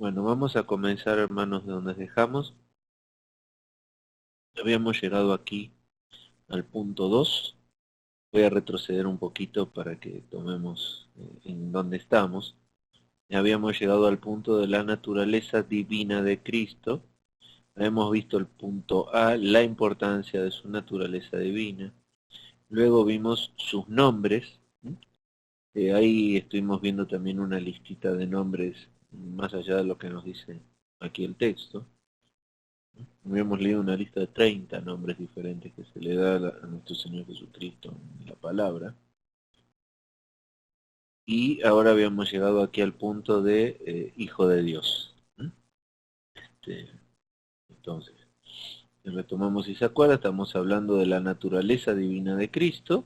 Bueno, vamos a comenzar, hermanos, de donde dejamos. Habíamos llegado aquí al punto 2. Voy a retroceder un poquito para que tomemos en donde estamos. Habíamos llegado al punto de la naturaleza divina de Cristo. Hemos visto el punto A, la importancia de su naturaleza divina. Luego vimos sus nombres. Ahí estuvimos viendo también una listita de nombres más allá de lo que nos dice aquí el texto. Habíamos leído una lista de 30 nombres diferentes que se le da a nuestro Señor Jesucristo en la palabra. Y ahora habíamos llegado aquí al punto de Hijo de Dios. Entonces, si retomamos y se acuerda, estamos hablando de la naturaleza divina de Cristo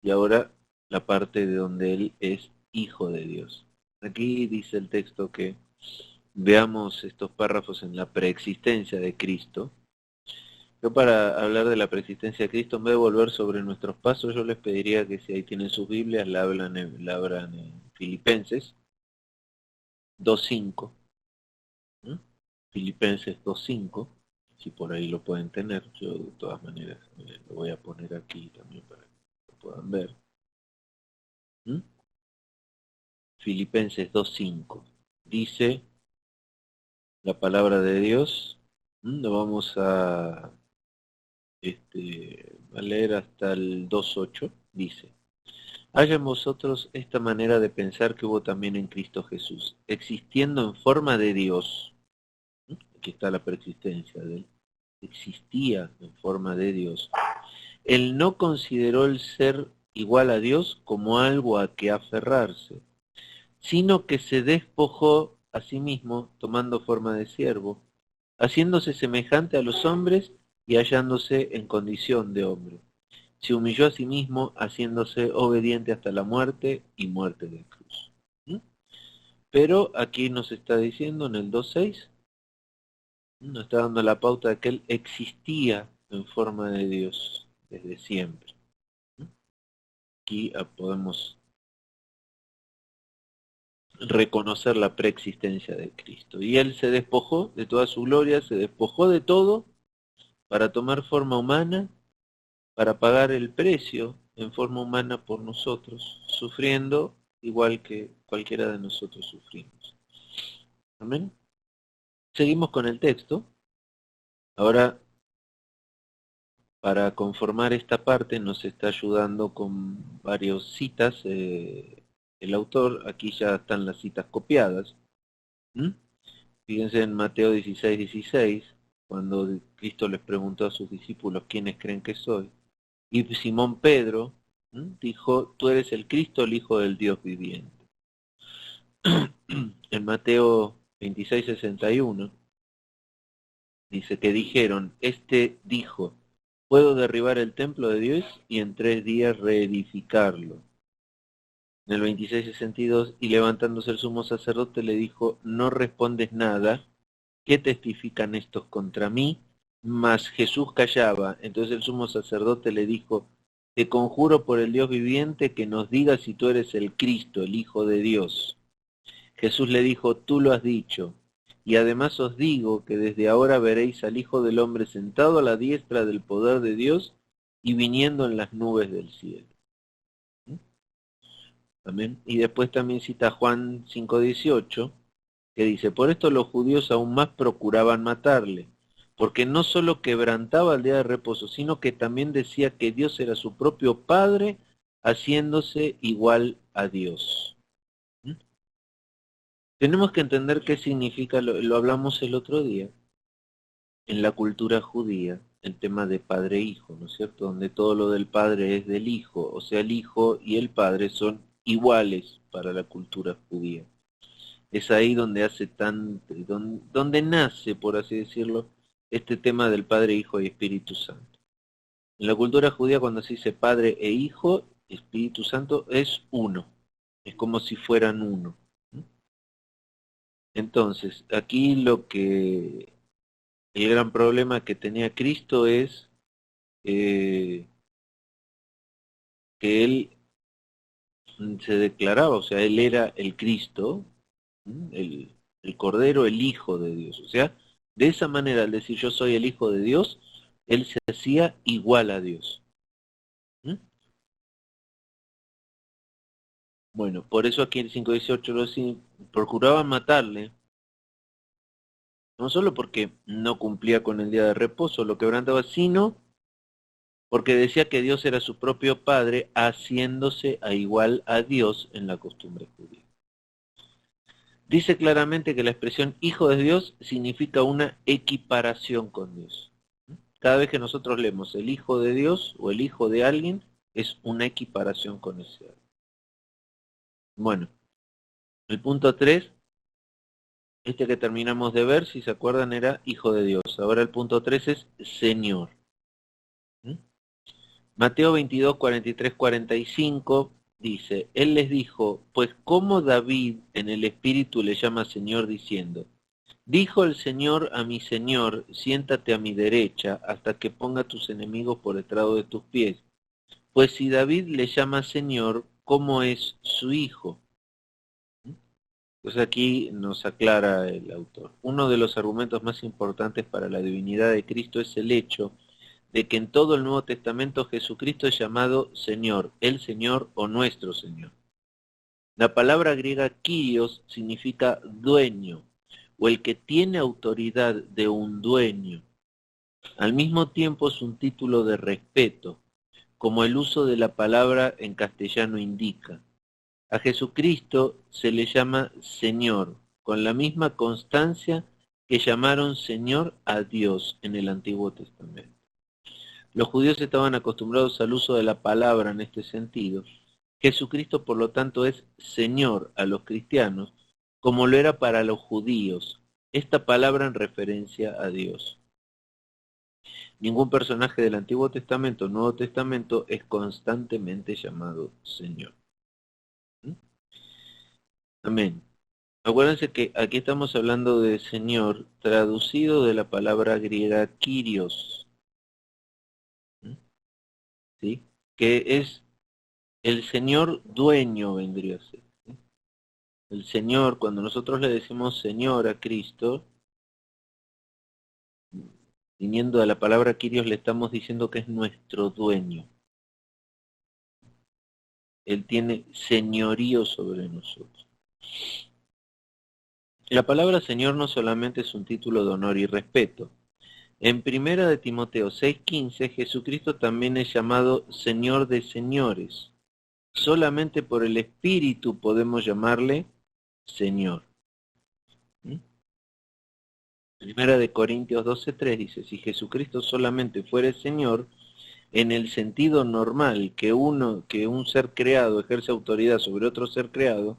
y ahora la parte de donde Él es Hijo de Dios. Aquí dice el texto que veamos estos párrafos en la preexistencia de Cristo. Yo para hablar de la preexistencia de Cristo, en vez de volver sobre nuestros pasos, yo les pediría que si ahí tienen sus Biblias, la abran en Filipenses 2.5. ¿Mm? Filipenses 2.5, si por ahí lo pueden tener. Yo de todas maneras lo voy a poner aquí también para que lo puedan ver. ¿Mm? Filipenses 2.5. Dice la palabra de Dios. Lo vamos a leer hasta el 2.8. Dice: haya en vosotros esta manera de pensar que hubo también en Cristo Jesús, existiendo en forma de Dios. Aquí está la preexistencia de él. Existía en forma de Dios. Él no consideró el ser igual a Dios como algo a que aferrarse, sino que se despojó a sí mismo, tomando forma de siervo, haciéndose semejante a los hombres y hallándose en condición de hombre. Se humilló a sí mismo, haciéndose obediente hasta la muerte y muerte de cruz. ¿Mm? Pero aquí nos está diciendo en el 2.6, nos está dando la pauta de que él existía en forma de Dios desde siempre. ¿Mm? Aquí podemos reconocer la preexistencia de Cristo. Y él se despojó de toda su gloria, se despojó de todo para tomar forma humana, para pagar el precio en forma humana por nosotros, sufriendo igual que cualquiera de nosotros sufrimos. Amén. Seguimos con el texto. Ahora, para conformar esta parte, nos está ayudando con varias citas el autor. Aquí ya están las citas copiadas. ¿Mm? Fíjense en Mateo 16:16, cuando Cristo les preguntó a sus discípulos quiénes creen que soy. Y Simón Pedro dijo: tú eres el Cristo, el Hijo del Dios viviente. En Mateo 26:61 dice que dijeron: este dijo, puedo derribar el templo de Dios y en 3 días reedificarlo. En el 26:62, y levantándose el sumo sacerdote le dijo: no respondes nada. ¿Qué testifican estos contra mí? Mas Jesús callaba. Entonces el sumo sacerdote le dijo: te conjuro por el Dios viviente que nos digas si tú eres el Cristo, el Hijo de Dios. Jesús le dijo: tú lo has dicho. Y además os digo que desde ahora veréis al Hijo del Hombre sentado a la diestra del poder de Dios y viniendo en las nubes del cielo. Amén. Y después también cita Juan 5:18, que dice: por esto los judíos aún más procuraban matarle, porque no solo quebrantaba el día de reposo, sino que también decía que Dios era su propio Padre, haciéndose igual a Dios. ¿Mm? Tenemos que entender qué significa, lo hablamos el otro día, en la cultura judía, el tema de padre e hijo, ¿no es cierto? Donde todo lo del padre es del hijo, o sea, el hijo y el padre son iguales para la cultura judía. Es ahí donde donde nace, por así decirlo, este tema del Padre, Hijo y Espíritu Santo. En la cultura judía, cuando se dice Padre e Hijo, Espíritu Santo es uno, es como si fueran uno. Entonces, aquí el gran problema que tenía Cristo es eh, que él se declaraba, o sea, él era el Cristo, el el Cordero, el Hijo de Dios. O sea, de esa manera, al decir yo soy el Hijo de Dios, él se hacía igual a Dios. ¿Mm? Bueno, por eso aquí en 5:18 lo dice, procuraban matarle, no solo porque no cumplía con el día de reposo, lo quebrantaba, sino porque decía que Dios era su propio Padre, haciéndose a igual a Dios en la costumbre judía. Dice claramente que la expresión Hijo de Dios significa una equiparación con Dios. Cada vez que nosotros leemos el Hijo de Dios o el Hijo de alguien, es una equiparación con ese alguien. Bueno, el punto 3, este que terminamos de ver, si se acuerdan, era Hijo de Dios. Ahora el punto 3 es Señor. ¿Mm? Mateo 22, 43, 45 dice, Él les dijo, pues como David en el Espíritu le llama Señor diciendo, dijo el Señor a mi Señor, siéntate a mi derecha hasta que ponga tus enemigos por estrado de tus pies. Pues si David le llama Señor, ¿cómo es su hijo? Pues aquí nos aclara el autor. Uno de los argumentos más importantes para la divinidad de Cristo es el hecho de que en todo el Nuevo Testamento Jesucristo es llamado Señor, el Señor o nuestro Señor. La palabra griega Kyrios significa dueño o el que tiene autoridad de un dueño. Al mismo tiempo es un título de respeto, como el uso de la palabra en castellano indica. A Jesucristo se le llama Señor, con la misma constancia que llamaron Señor a Dios en el Antiguo Testamento. Los judíos estaban acostumbrados al uso de la palabra en este sentido. Jesucristo, por lo tanto, es Señor a los cristianos, como lo era para los judíos, esta palabra en referencia a Dios. Ningún personaje del Antiguo Testamento o Nuevo Testamento es constantemente llamado Señor. ¿Mm? Amén. Acuérdense que aquí estamos hablando de Señor, traducido de la palabra griega Kyrios, ¿sí? Que es el Señor dueño, vendría a ser. ¿Sí? El Señor, cuando nosotros le decimos Señor a Cristo, viniendo de la palabra Kyrios, le estamos diciendo que es nuestro dueño. Él tiene señorío sobre nosotros. La palabra Señor no solamente es un título de honor y respeto. En primera de Timoteo 6:15, Jesucristo también es llamado Señor de señores. Solamente por el Espíritu podemos llamarle Señor. ¿Mm? Primera de Corintios 12:3 dice, si Jesucristo solamente fuere Señor, en el sentido normal que un ser creado ejerce autoridad sobre otro ser creado,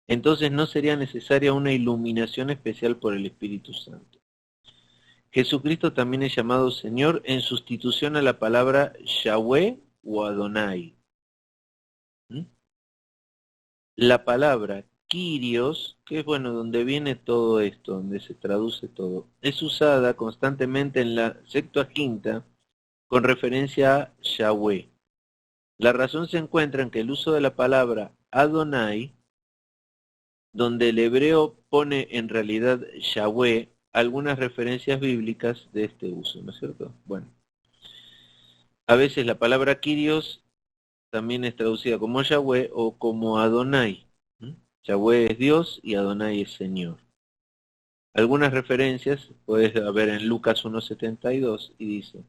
entonces no sería necesaria una iluminación especial por el Espíritu Santo. Jesucristo también es llamado Señor en sustitución a la palabra Yahweh o Adonai. ¿Mm? La palabra Kyrios, que es bueno donde viene todo esto, donde se traduce todo, es usada constantemente en la Septuaginta con referencia a Yahweh. La razón se encuentra en que el uso de la palabra Adonai, donde el hebreo pone en realidad Yahweh, algunas referencias bíblicas de este uso, ¿no es cierto? Bueno, a veces la palabra Kyrios también es traducida como Yahweh o como Adonai. ¿Mm? Yahweh es Dios y Adonai es Señor. Algunas referencias puedes ver en Lucas 1:72 y dice,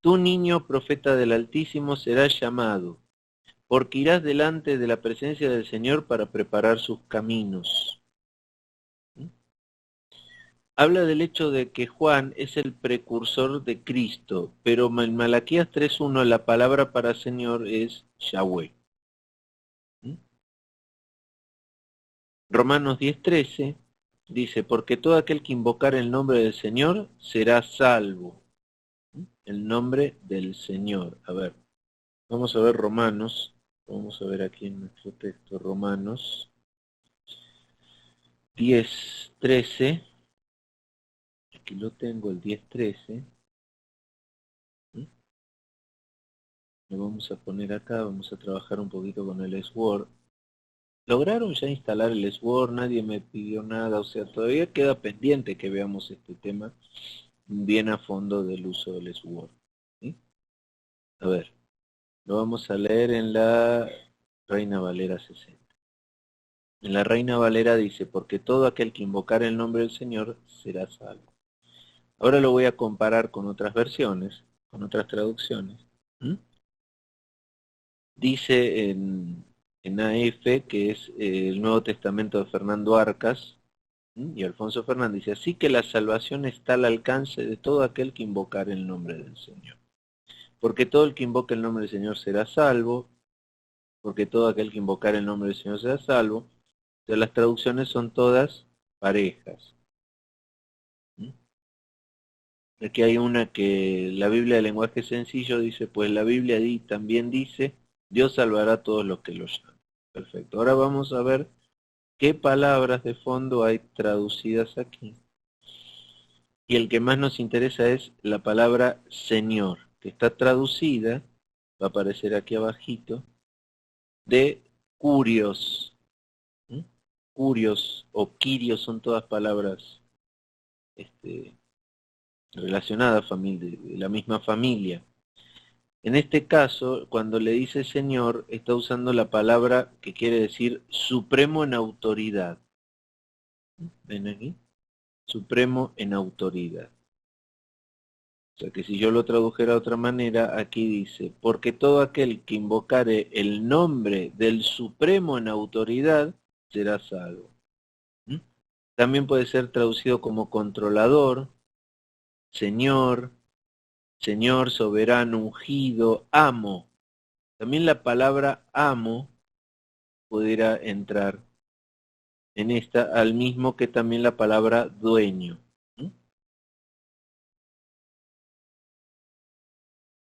tu niño profeta del Altísimo será llamado, porque irás delante de la presencia del Señor para preparar sus caminos. ¿Mm? Habla del hecho de que Juan es el precursor de Cristo, pero en Malaquías 3:1 la palabra para Señor es Yahweh. ¿Mm? Romanos 10:13 dice, porque todo aquel que invocar el nombre del Señor será salvo. ¿Mm? El nombre del Señor. A ver, vamos a ver Romanos. Vamos a ver aquí en nuestro texto, Romanos 10:13. Aquí lo tengo, el 10:13. ¿Mm? Lo vamos a poner acá, vamos a trabajar un poquito con el Sword. ¿Lograron ya instalar el Sword? Nadie me pidió nada, o sea, todavía queda pendiente que veamos este tema bien a fondo del uso del Sword. ¿Sí? A ver, lo vamos a leer en la Reina Valera 60. En la Reina Valera dice, porque todo aquel que invocar el nombre del Señor será salvo. Ahora lo voy a comparar con otras versiones, con otras traducciones. ¿Mm? Dice en AF, que es el Nuevo Testamento de Fernando Arcas, y Alfonso Fernández, dice, así que la salvación está al alcance de todo aquel que invocar el nombre del Señor. Porque todo el que invoque el nombre del Señor será salvo, porque todo aquel que invocar el nombre del Señor será salvo. O sea, las traducciones son todas parejas. Aquí hay una que la Biblia de lenguaje sencillo dice, pues la Biblia también dice, Dios salvará a todos los que lo llaman. Perfecto. Ahora vamos a ver qué palabras de fondo hay traducidas aquí. Y el que más nos interesa es la palabra Señor, que está traducida, va a aparecer aquí abajito, de curios. ¿Mm? Curios o quirios son todas palabras relacionadas, de la misma familia. En este caso, cuando le dice Señor, está usando la palabra que quiere decir supremo en autoridad. ¿Ven aquí? Supremo en autoridad. O sea que si yo lo tradujera de otra manera, aquí dice, porque todo aquel que invocare el nombre del Supremo en autoridad será salvo. ¿Mm? También puede ser traducido como controlador, Señor, Señor, soberano, ungido, amo. También la palabra amo pudiera entrar en esta, al mismo que también la palabra dueño. ¿Mm?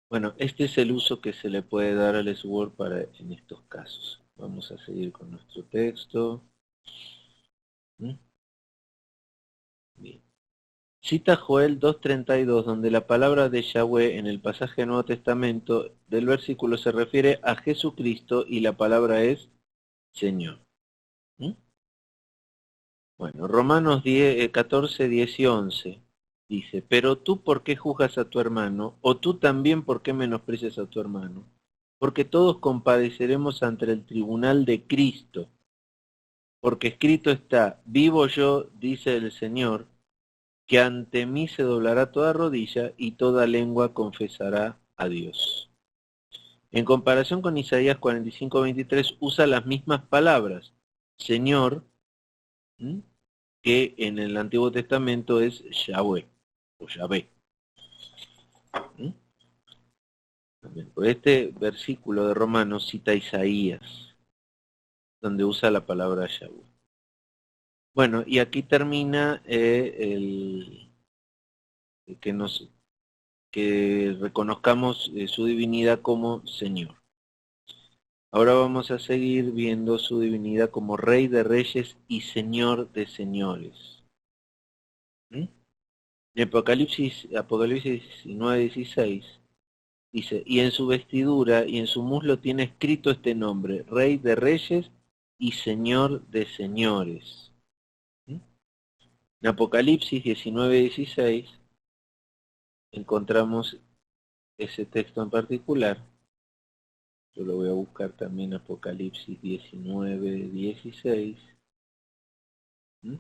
Bueno, este es el uso que se le puede dar al Sword en estos casos. Vamos a seguir con nuestro texto. ¿Mm? Bien. Cita Joel 2:32, donde la palabra de Yahweh en el pasaje del Nuevo Testamento del versículo se refiere a Jesucristo y la palabra es Señor. ¿Mm? Bueno, Romanos 14, 10 y 11 dice, pero tú ¿por qué juzgas a tu hermano? O tú también ¿por qué menosprecias a tu hermano? Porque todos compadeceremos ante el tribunal de Cristo. Porque escrito está, vivo yo, dice el Señor, que ante mí se doblará toda rodilla y toda lengua confesará a Dios. En comparación con Isaías 45, 23, usa las mismas palabras, Señor, ¿m? Que en el Antiguo Testamento es Yahweh, o Yahvé. ¿M? Por este versículo de Romanos cita Isaías, donde usa la palabra Yahweh. Bueno, y aquí termina que reconozcamos su divinidad como Señor. Ahora vamos a seguir viendo su divinidad como Rey de Reyes y Señor de Señores. ¿Mm? En Apocalipsis 19:16 dice, y en su vestidura y en su muslo tiene escrito este nombre, Rey de Reyes y Señor de Señores. ¿Mm? En Apocalipsis 19:16 encontramos ese texto en particular. Yo lo voy a buscar también Apocalipsis 19:16. ¿Mm?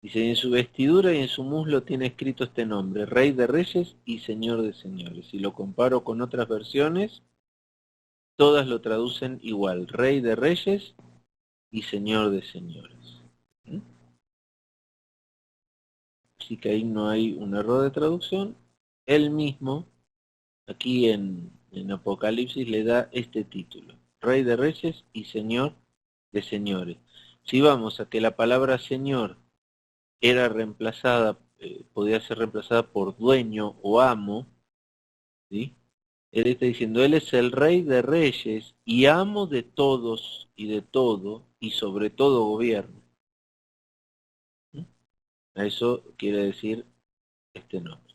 Dice, en su vestidura y en su muslo tiene escrito este nombre, Rey de Reyes y Señor de Señores. Si lo comparo con otras versiones, todas lo traducen igual, Rey de Reyes y Señor de Señores. ¿Mm? Así que ahí no hay un error de traducción. Él mismo, aquí en Apocalipsis, le da este título, Rey de Reyes y Señor de Señores. Si vamos a que la palabra Señor era reemplazada, podía ser reemplazada por dueño o amo, ¿sí? Él está diciendo, Él es el Rey de Reyes y amo de todos y de todo y sobre todo gobierno. ¿Mm? A eso quiere decir este nombre.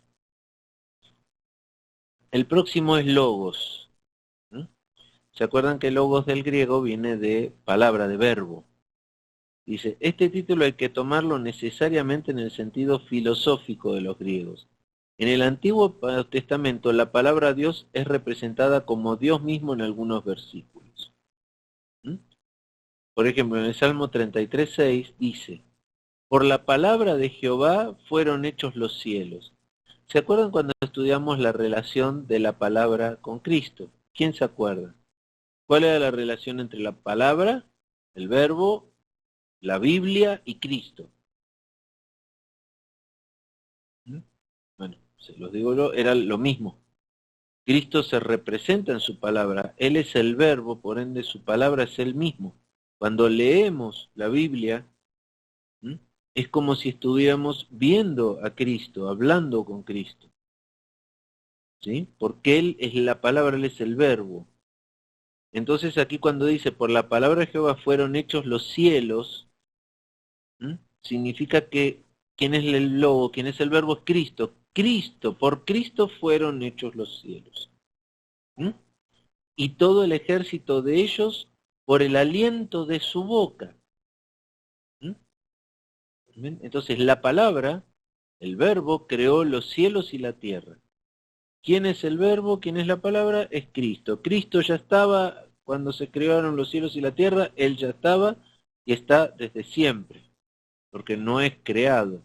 El próximo es Logos. ¿Mm? ¿Se acuerdan que logos del griego viene de palabra, de verbo? Dice, este título hay que tomarlo necesariamente en el sentido filosófico de los griegos. En el Antiguo Testamento la palabra Dios es representada como Dios mismo en algunos versículos. ¿Mm? Por ejemplo, en el Salmo 33:6 dice, por la palabra de Jehová fueron hechos los cielos. ¿Se acuerdan cuando estudiamos la relación de la palabra con Cristo? ¿Quién se acuerda? ¿Cuál era la relación entre la palabra, el verbo, la Biblia y Cristo? ¿Mm? Bueno, se los digo yo, era lo mismo. Cristo se representa en su palabra, Él es el verbo, por ende su palabra es Él mismo. Cuando leemos la Biblia, ¿m? Es como si estuviéramos viendo a Cristo, hablando con Cristo, ¿sí? Porque Él es la palabra, Él es el verbo. Entonces aquí cuando dice, por la palabra de Jehová fueron hechos los cielos, ¿m? Significa que ¿quién es el logo? ¿Quién es el verbo? Es Cristo. Cristo, por Cristo fueron hechos los cielos. ¿M? Y todo el ejército de ellos por el aliento de su boca. ¿Mm? Entonces la palabra, el verbo, creó los cielos y la tierra. ¿Quién es el verbo? ¿Quién es la palabra? Es Cristo. Cristo ya estaba cuando se crearon los cielos y la tierra, Él ya estaba y está desde siempre, porque no es creado.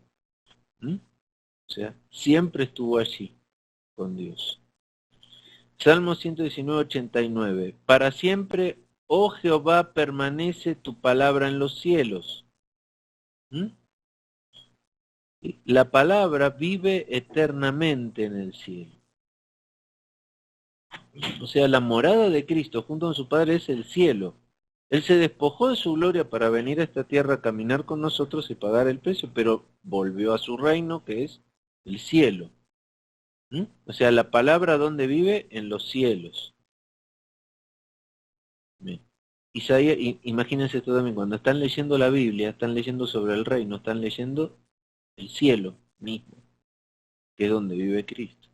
¿Mm? O sea, siempre estuvo allí con Dios. Salmo 119:89. Para siempre, oh Jehová, permanece tu palabra en los cielos. ¿Mm? La palabra vive eternamente en el cielo. O sea, la morada de Cristo junto con su Padre es el cielo. Él se despojó de su gloria para venir a esta tierra a caminar con nosotros y pagar el precio, pero volvió a su reino, que es el cielo. ¿Mm? O sea, la palabra ¿dónde vive? En los cielos. Bien. Isaías, imagínense esto también, cuando están leyendo la Biblia, están leyendo sobre el reino, están leyendo el cielo mismo, que es donde vive Cristo.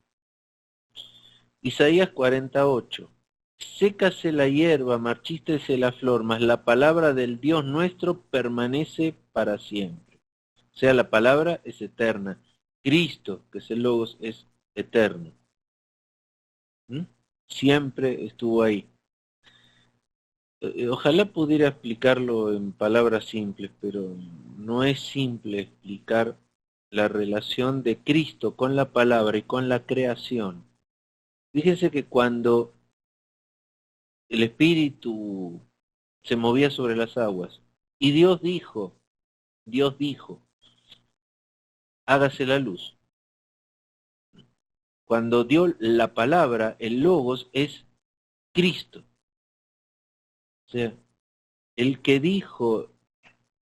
Isaías 48. Sécase la hierba, marchítese la flor, mas la palabra del Dios nuestro permanece para siempre. O sea, la palabra es eterna. Cristo, que es el Logos, es eterno. ¿Mm? Siempre estuvo ahí. Ojalá pudiera explicarlo en palabras simples, pero no es simple explicar la relación de Cristo con la palabra y con la creación. Fíjense que cuando el Espíritu se movía sobre las aguas y Dios dijo, hágase la luz. Cuando dio la palabra, el Logos es Cristo. O sea, el que dijo,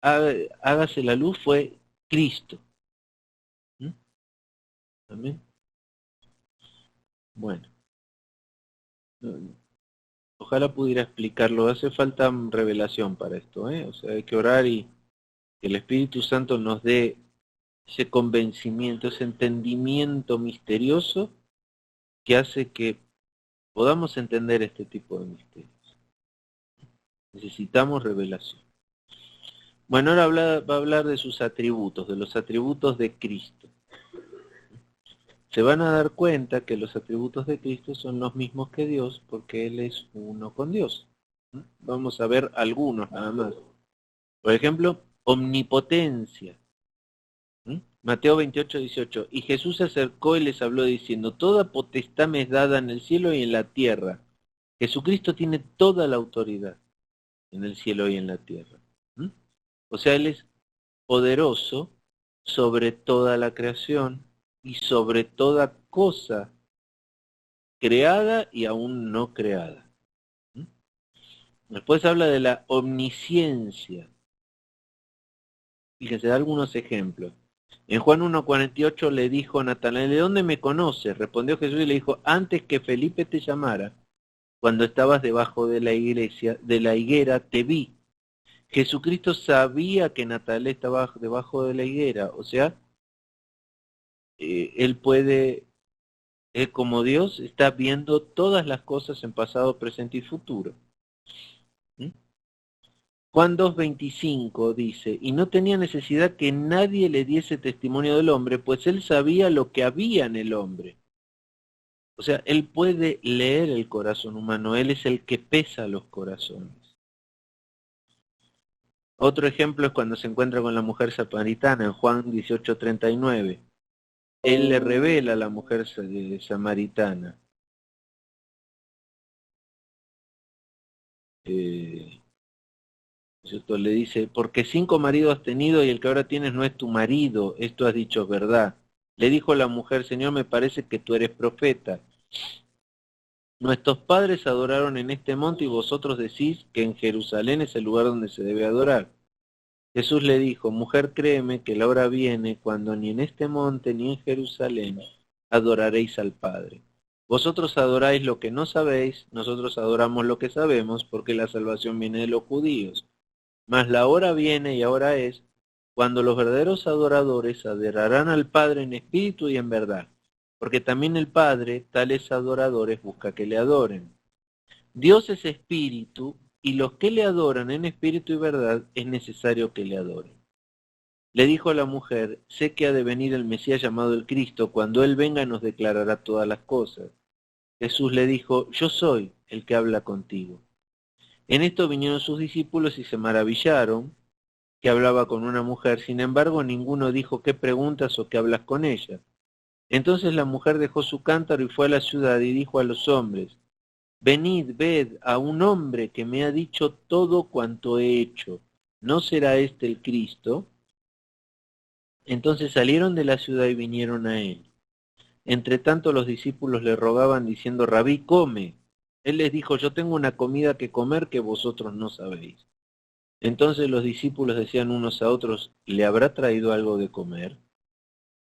hágase la luz fue Cristo. ¿Mm? ¿Amén? Bueno, ojalá pudiera explicarlo. Hace falta revelación para esto, ¿eh? O sea, hay que orar y que el Espíritu Santo nos dé ese convencimiento, ese entendimiento misterioso que hace que podamos entender este tipo de misterios. Necesitamos revelación. Bueno, ahora va a hablar de sus atributos, de los atributos de Cristo. Se van a dar cuenta que los atributos de Cristo son los mismos que Dios porque Él es uno con Dios. Vamos a ver algunos nada más. Por ejemplo, omnipotencia. Mateo 28:18. Y Jesús se acercó y les habló diciendo, toda potestad me es dada en el cielo y en la tierra. Jesucristo tiene toda la autoridad en el cielo y en la tierra. O sea, Él es poderoso sobre toda la creación y sobre toda cosa creada y aún no creada. Después habla de la omnisciencia. Fíjense, da algunos ejemplos. En Juan 1:48 le dijo a Natanael, ¿de dónde me conoces? Respondió Jesús y le dijo, antes que Felipe te llamara, cuando estabas debajo de la higuera, te vi. Jesucristo sabía que Natanael estaba debajo de la higuera, o sea, él puede Como Dios está viendo todas las cosas en pasado, presente y futuro. ¿Mm? Juan 2:25 dice, y no tenía necesidad que nadie le diese testimonio del hombre, pues él sabía lo que había en el hombre. O sea, él puede leer el corazón humano, él es el que pesa los corazones. Otro ejemplo es cuando se encuentra con la mujer samaritana en Juan 18:39. Él le revela a la mujer samaritana. ¿Cierto? Le dice, porque 5 maridos has tenido y el que ahora tienes no es tu marido, esto has dicho verdad. Le dijo la mujer, Señor, me parece que tú eres profeta. Nuestros padres adoraron en este monte y vosotros decís que en Jerusalén es el lugar donde se debe adorar. Jesús le dijo, mujer, créeme que la hora viene cuando ni en este monte ni en Jerusalén adoraréis al Padre. Vosotros adoráis lo que no sabéis, nosotros adoramos lo que sabemos, porque la salvación viene de los judíos. Mas la hora viene y ahora es, cuando los verdaderos adoradores adorarán al Padre en espíritu y en verdad, porque también el Padre, tales adoradores, busca que le adoren. Dios es espíritu, y los que le adoran en espíritu y verdad es necesario que le adoren. Le dijo a la mujer, sé que ha de venir el Mesías llamado el Cristo, cuando Él venga nos declarará todas las cosas. Jesús le dijo, yo soy el que habla contigo. En esto vinieron sus discípulos y se maravillaron que hablaba con una mujer, sin embargo ninguno dijo qué preguntas o qué hablas con ella. Entonces la mujer dejó su cántaro y fue a la ciudad y dijo a los hombres, venid, ved a un hombre que me ha dicho todo cuanto he hecho. ¿No será este el Cristo? Entonces salieron de la ciudad y vinieron a él. Entre tanto los discípulos le rogaban diciendo, Rabí, come. Él les dijo, yo tengo una comida que comer que vosotros no sabéis. Entonces los discípulos decían unos a otros, ¿le habrá traído algo de comer?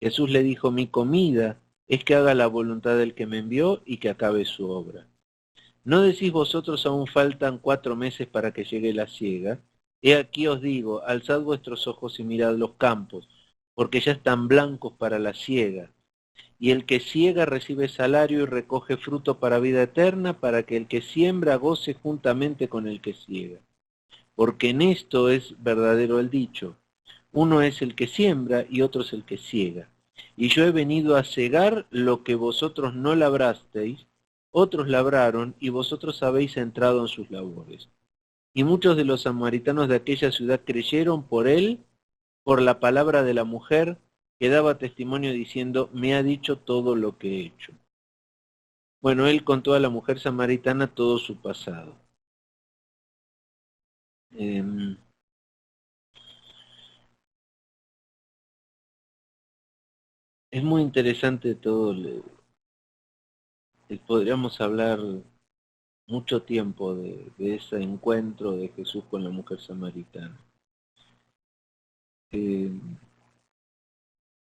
Jesús le dijo, mi comida es que haga la voluntad del que me envió y que acabe su obra. ¿No decís vosotros aún faltan 4 meses para que llegue la siega? He aquí os digo, alzad vuestros ojos y mirad los campos, porque ya están blancos para la siega. Y el que siega recibe salario y recoge fruto para vida eterna, para que el que siembra goce juntamente con el que siega. Porque en esto es verdadero el dicho, uno es el que siembra y otro es el que siega. Y yo he venido a cegar lo que vosotros no labrasteis, otros labraron y vosotros habéis entrado en sus labores. Y muchos de los samaritanos de aquella ciudad creyeron por él, por la palabra de la mujer, que daba testimonio diciendo, me ha dicho todo lo que he hecho. Bueno, él contó a la mujer samaritana todo su pasado. Es muy interesante todo. Podríamos hablar mucho tiempo de ese encuentro de Jesús con la mujer samaritana. Eh,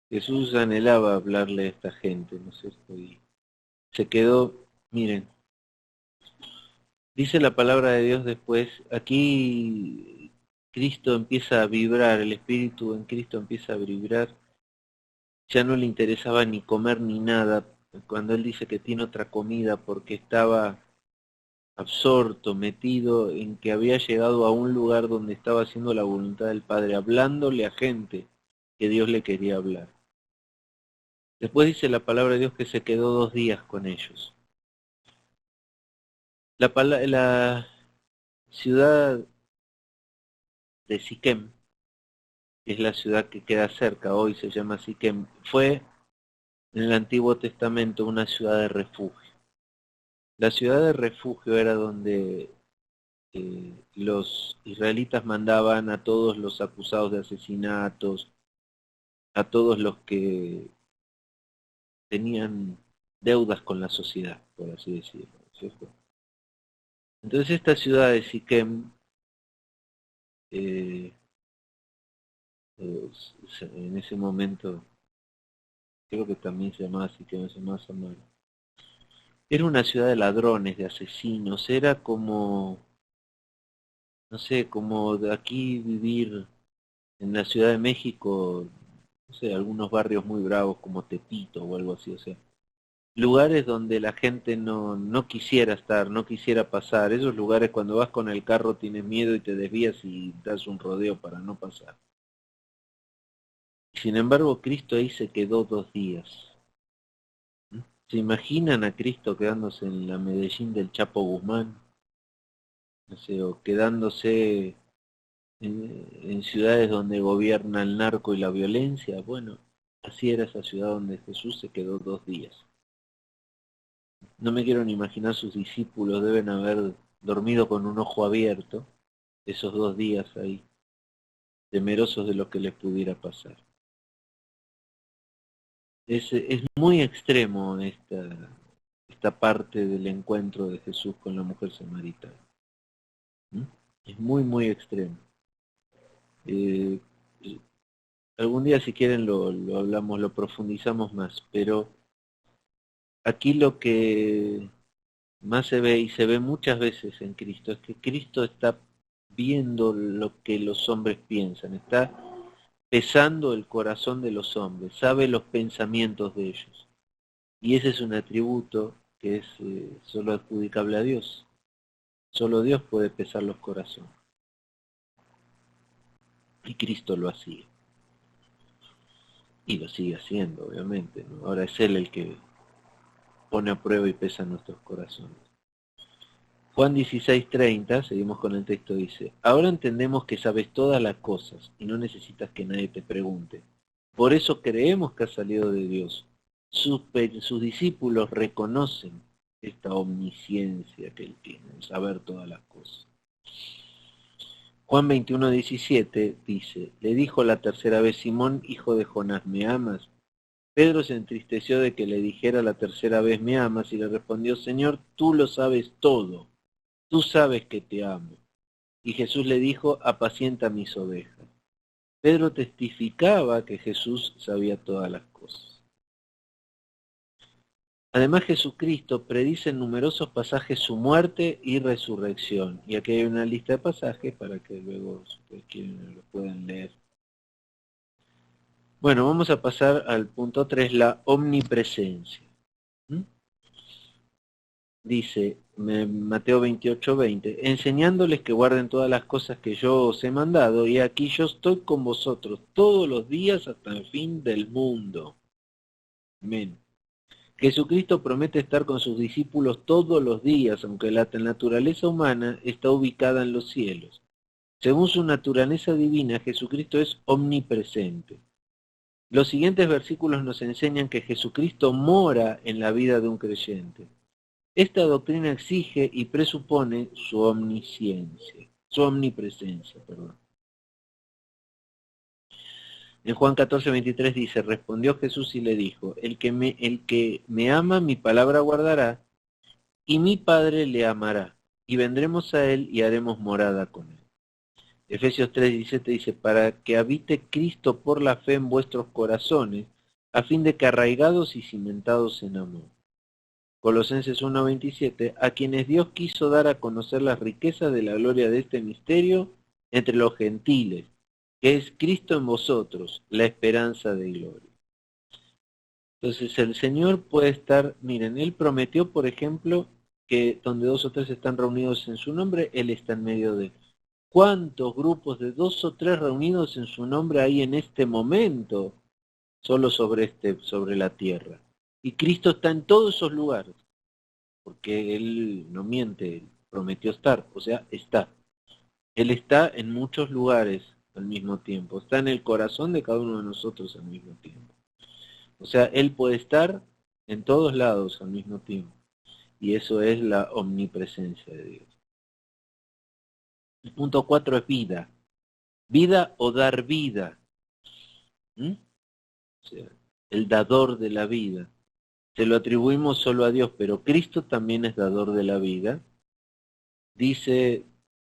Jesús anhelaba hablarle a esta gente, ¿no es cierto? Y se quedó, miren, dice la palabra de Dios después, aquí Cristo empieza a vibrar, el Espíritu en Cristo empieza a vibrar, ya no le interesaba ni comer ni nada, cuando él dice que tiene otra comida porque estaba absorto, metido en que había llegado a un lugar donde estaba haciendo la voluntad del Padre, hablándole a gente que Dios le quería hablar. Después dice la palabra de Dios que se quedó 2 días con ellos. La ciudad de Siquem, que es la ciudad que queda cerca, hoy se llama Siquem, fue en el Antiguo Testamento una ciudad de refugio. La ciudad de refugio era donde los israelitas mandaban a todos los acusados de asesinatos, a todos los que tenían deudas con la sociedad, por así decirlo, ¿cierto? Entonces esta ciudad de Siquem, eh, en ese momento, creo que también se llamaba Siquem, se llamaba Samaria, era una ciudad de ladrones, de asesinos, era como, no sé, como de aquí vivir en la Ciudad de México, no sé, algunos barrios muy bravos como Tepito o algo así, o sea, lugares donde la gente no quisiera estar, no quisiera pasar. Esos lugares cuando vas con el carro tienes miedo y te desvías y das un rodeo para no pasar. Sin embargo, Cristo ahí se quedó 2 días. ¿Se imaginan a Cristo quedándose en la Medellín del Chapo Guzmán? No sé, o quedándose en ciudades donde gobierna el narco y la violencia. Bueno, así era esa ciudad donde Jesús se quedó 2 días. No me quiero ni imaginar sus discípulos, deben haber dormido con un ojo abierto esos 2 días ahí, temerosos de lo que les pudiera pasar. Es muy extremo esta parte del encuentro de Jesús con la mujer samaritana. ¿Mm? Es muy, muy extremo. Eh, algún día si quieren lo hablamos, lo profundizamos más, pero aquí lo que más se ve y se ve muchas veces en Cristo es que Cristo está viendo lo que los hombres piensan, está pesando el corazón de los hombres, sabe los pensamientos de ellos. Y ese es un atributo que es solo adjudicable a Dios. Solo Dios puede pesar los corazones. Y Cristo lo hacía. Y lo sigue haciendo, obviamente, ¿no? Ahora es Él el que pone a prueba y pesa nuestros corazones. Juan 16:30, seguimos con el texto, dice: ahora entendemos que sabes todas las cosas y no necesitas que nadie te pregunte. Por eso creemos que has salido de Dios. Sus discípulos reconocen esta omnisciencia que Él tiene, el saber todas las cosas. Juan 21:17 dice: le dijo la tercera vez: Simón, hijo de Jonás, ¿me amas? Pedro se entristeció de que le dijera la tercera vez: ¿me amas? Y le respondió: Señor, tú lo sabes todo. Tú sabes que te amo. Y Jesús le dijo: apacienta mis ovejas. Pedro testificaba que Jesús sabía todas las cosas. Además, Jesucristo predice en numerosos pasajes su muerte y resurrección. Y aquí hay una lista de pasajes para que luego, si ustedes quieren, lo puedan leer. Bueno, vamos a pasar al punto 3, la omnipresencia. Dice Mateo 28:20, enseñándoles que guarden todas las cosas que yo os he mandado, y aquí yo estoy con vosotros todos los días hasta el fin del mundo. Amén. Jesucristo promete estar con sus discípulos todos los días, aunque la naturaleza humana está ubicada en los cielos. Según su naturaleza divina, Jesucristo es omnipresente. Los siguientes versículos nos enseñan que Jesucristo mora en la vida de un creyente. Esta doctrina exige y presupone su omnipresencia. En Juan 14:23 dice: respondió Jesús y le dijo: el que me ama, mi palabra guardará, y mi Padre le amará, y vendremos a él y haremos morada con él. Efesios 3:17 dice: para que habite Cristo por la fe en vuestros corazones, a fin de que arraigados y cimentados en amor. Colosenses 1:27, a quienes Dios quiso dar a conocer las riquezas de la gloria de este misterio entre los gentiles, que es Cristo en vosotros, la esperanza de gloria. Entonces el Señor puede estar, miren, Él prometió, por ejemplo, que donde 2 o 3 están reunidos en su nombre, Él está en medio de. ¿Cuántos grupos de 2 o 3 reunidos en su nombre hay en este momento? Solo sobre la tierra. Y Cristo está en todos esos lugares, porque Él no miente, Él prometió estar, o sea, está. Él está en muchos lugares al mismo tiempo, está en el corazón de cada uno de nosotros al mismo tiempo. O sea, Él puede estar en todos lados al mismo tiempo, y eso es la omnipresencia de Dios. El punto 4 es vida. Vida o dar vida. O sea, el dador de la vida. Se lo atribuimos solo a Dios, pero Cristo también es dador de la vida. Dice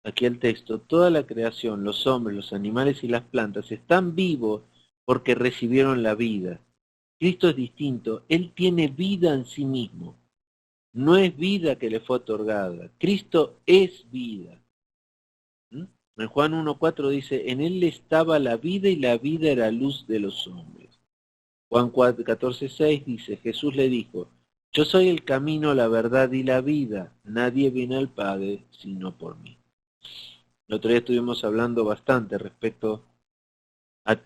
aquí el texto: toda la creación, los hombres, los animales y las plantas están vivos porque recibieron la vida. Cristo es distinto, Él tiene vida en sí mismo. No es vida que le fue otorgada, Cristo es vida. En Juan 1:4 dice: en Él estaba la vida y la vida era luz de los hombres. Juan 14:6 dice: Jesús le dijo: Yo soy el camino, la verdad y la vida. Nadie viene al Padre sino por mí. El otro día estuvimos hablando bastante respecto a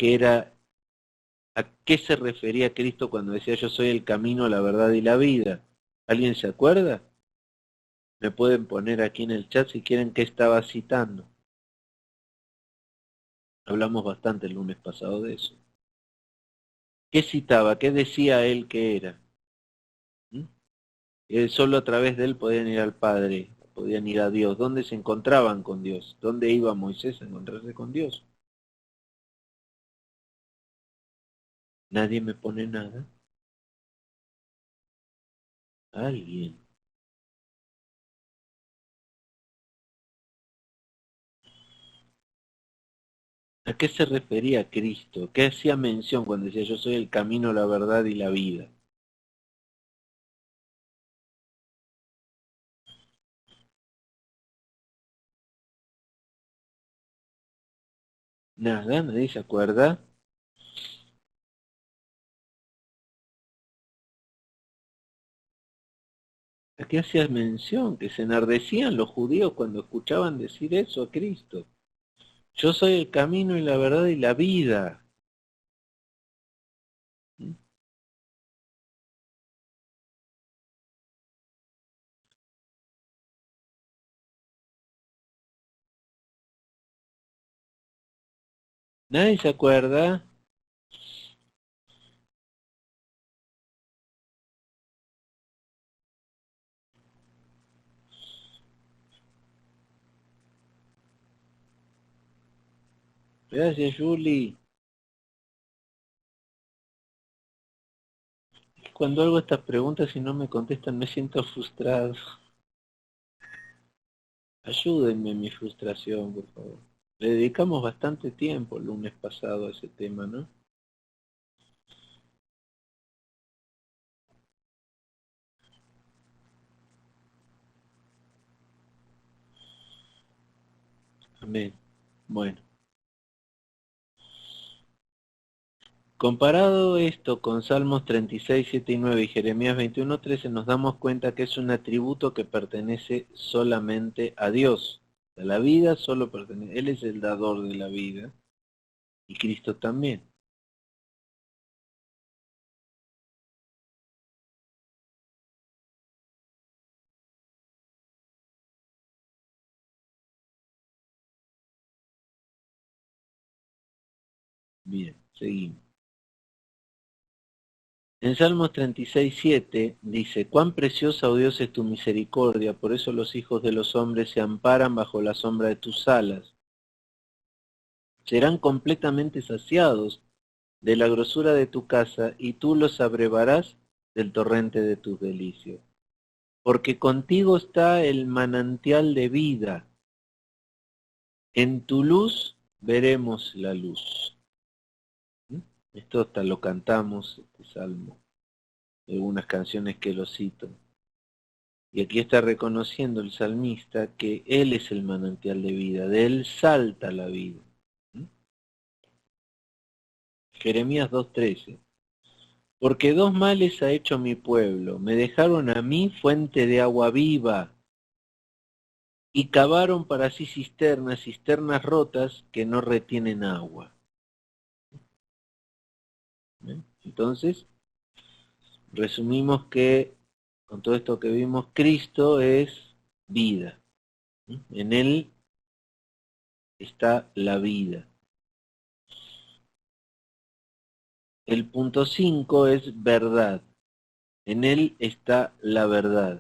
a qué se refería Cristo cuando decía yo soy el camino, la verdad y la vida. ¿Alguien se acuerda? Me pueden poner aquí en el chat si quieren qué estaba citando. Hablamos bastante el lunes pasado de eso. ¿Qué citaba? ¿Qué decía él que era? ¿Mm? Solo a través de él podían ir al Padre, podían ir a Dios. ¿Dónde se encontraban con Dios? ¿Dónde iba Moisés a encontrarse con Dios? Nadie me pone nada. Alguien. ¿A qué se refería Cristo? ¿Qué hacía mención cuando decía yo soy el camino, la verdad y la vida? Nada, nadie se acuerda. ¿A qué hacía mención? Que se enardecían los judíos cuando escuchaban decir eso a Cristo. Yo soy el camino y la verdad y la vida. ¿Mm? Nadie se acuerda. Gracias, Julie. Cuando hago estas preguntas y no me contestan me siento frustrado. Ayúdenme en mi frustración, por favor. Le dedicamos bastante tiempo el lunes pasado a ese tema, ¿no? Amén. Bueno. Comparado esto con Salmos 36, 7 y 9 y Jeremías 21, 13, nos damos cuenta que es un atributo que pertenece solamente a Dios. A la vida solo pertenece, Él es el dador de la vida y Cristo también. Bien, seguimos. En Salmos 36, 7 dice, cuán preciosa, oh Dios, es tu misericordia, por eso los hijos de los hombres se amparan bajo la sombra de tus alas. Serán completamente saciados de la grosura de tu casa, y tú los abrevarás del torrente de tus delicios. Porque contigo está el manantial de vida. En tu luz veremos la luz. ¿Mm? Esto hasta lo cantamos, este salmo, algunas canciones que lo cito. Y aquí está reconociendo el salmista que Él es el manantial de vida, de Él salta la vida. ¿Mm? Jeremías 2:13. Porque dos males ha hecho mi pueblo, me dejaron a mí fuente de agua viva, y cavaron para sí cisternas, cisternas rotas que no retienen agua. ¿Ven? Entonces, resumimos que con todo esto que vimos, Cristo es vida. ¿Mm? En Él está la vida. El punto 5 es verdad. En Él está la verdad.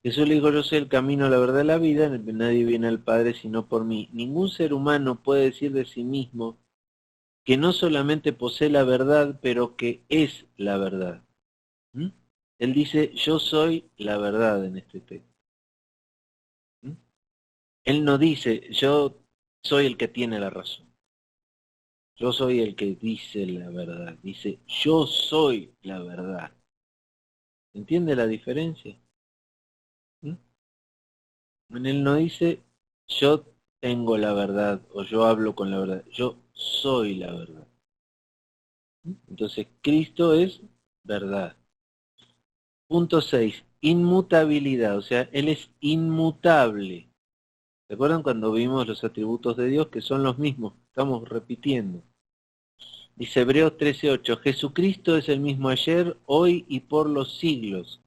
Jesús le dijo, yo soy el camino, la verdad y la vida, nadie viene al Padre sino por mí. Ningún ser humano puede decir de sí mismo que no solamente posee la verdad, pero que es la verdad. ¿Mm? Él dice, yo soy la verdad en este texto. ¿Mm? Él no dice, yo soy el que tiene la razón. Yo soy el que dice la verdad. Dice, yo soy la verdad. ¿Entiende la diferencia? ¿Mm? Él no dice, yo tengo la verdad o yo hablo con la verdad. Yo soy la verdad. ¿Mm? Entonces, Cristo es verdad. Punto 6, inmutabilidad, o sea, Él es inmutable. ¿Se acuerdan cuando vimos los atributos de Dios que son los mismos? Estamos repitiendo. Dice Hebreos 13:8, Jesucristo es el mismo ayer, hoy y por los siglos.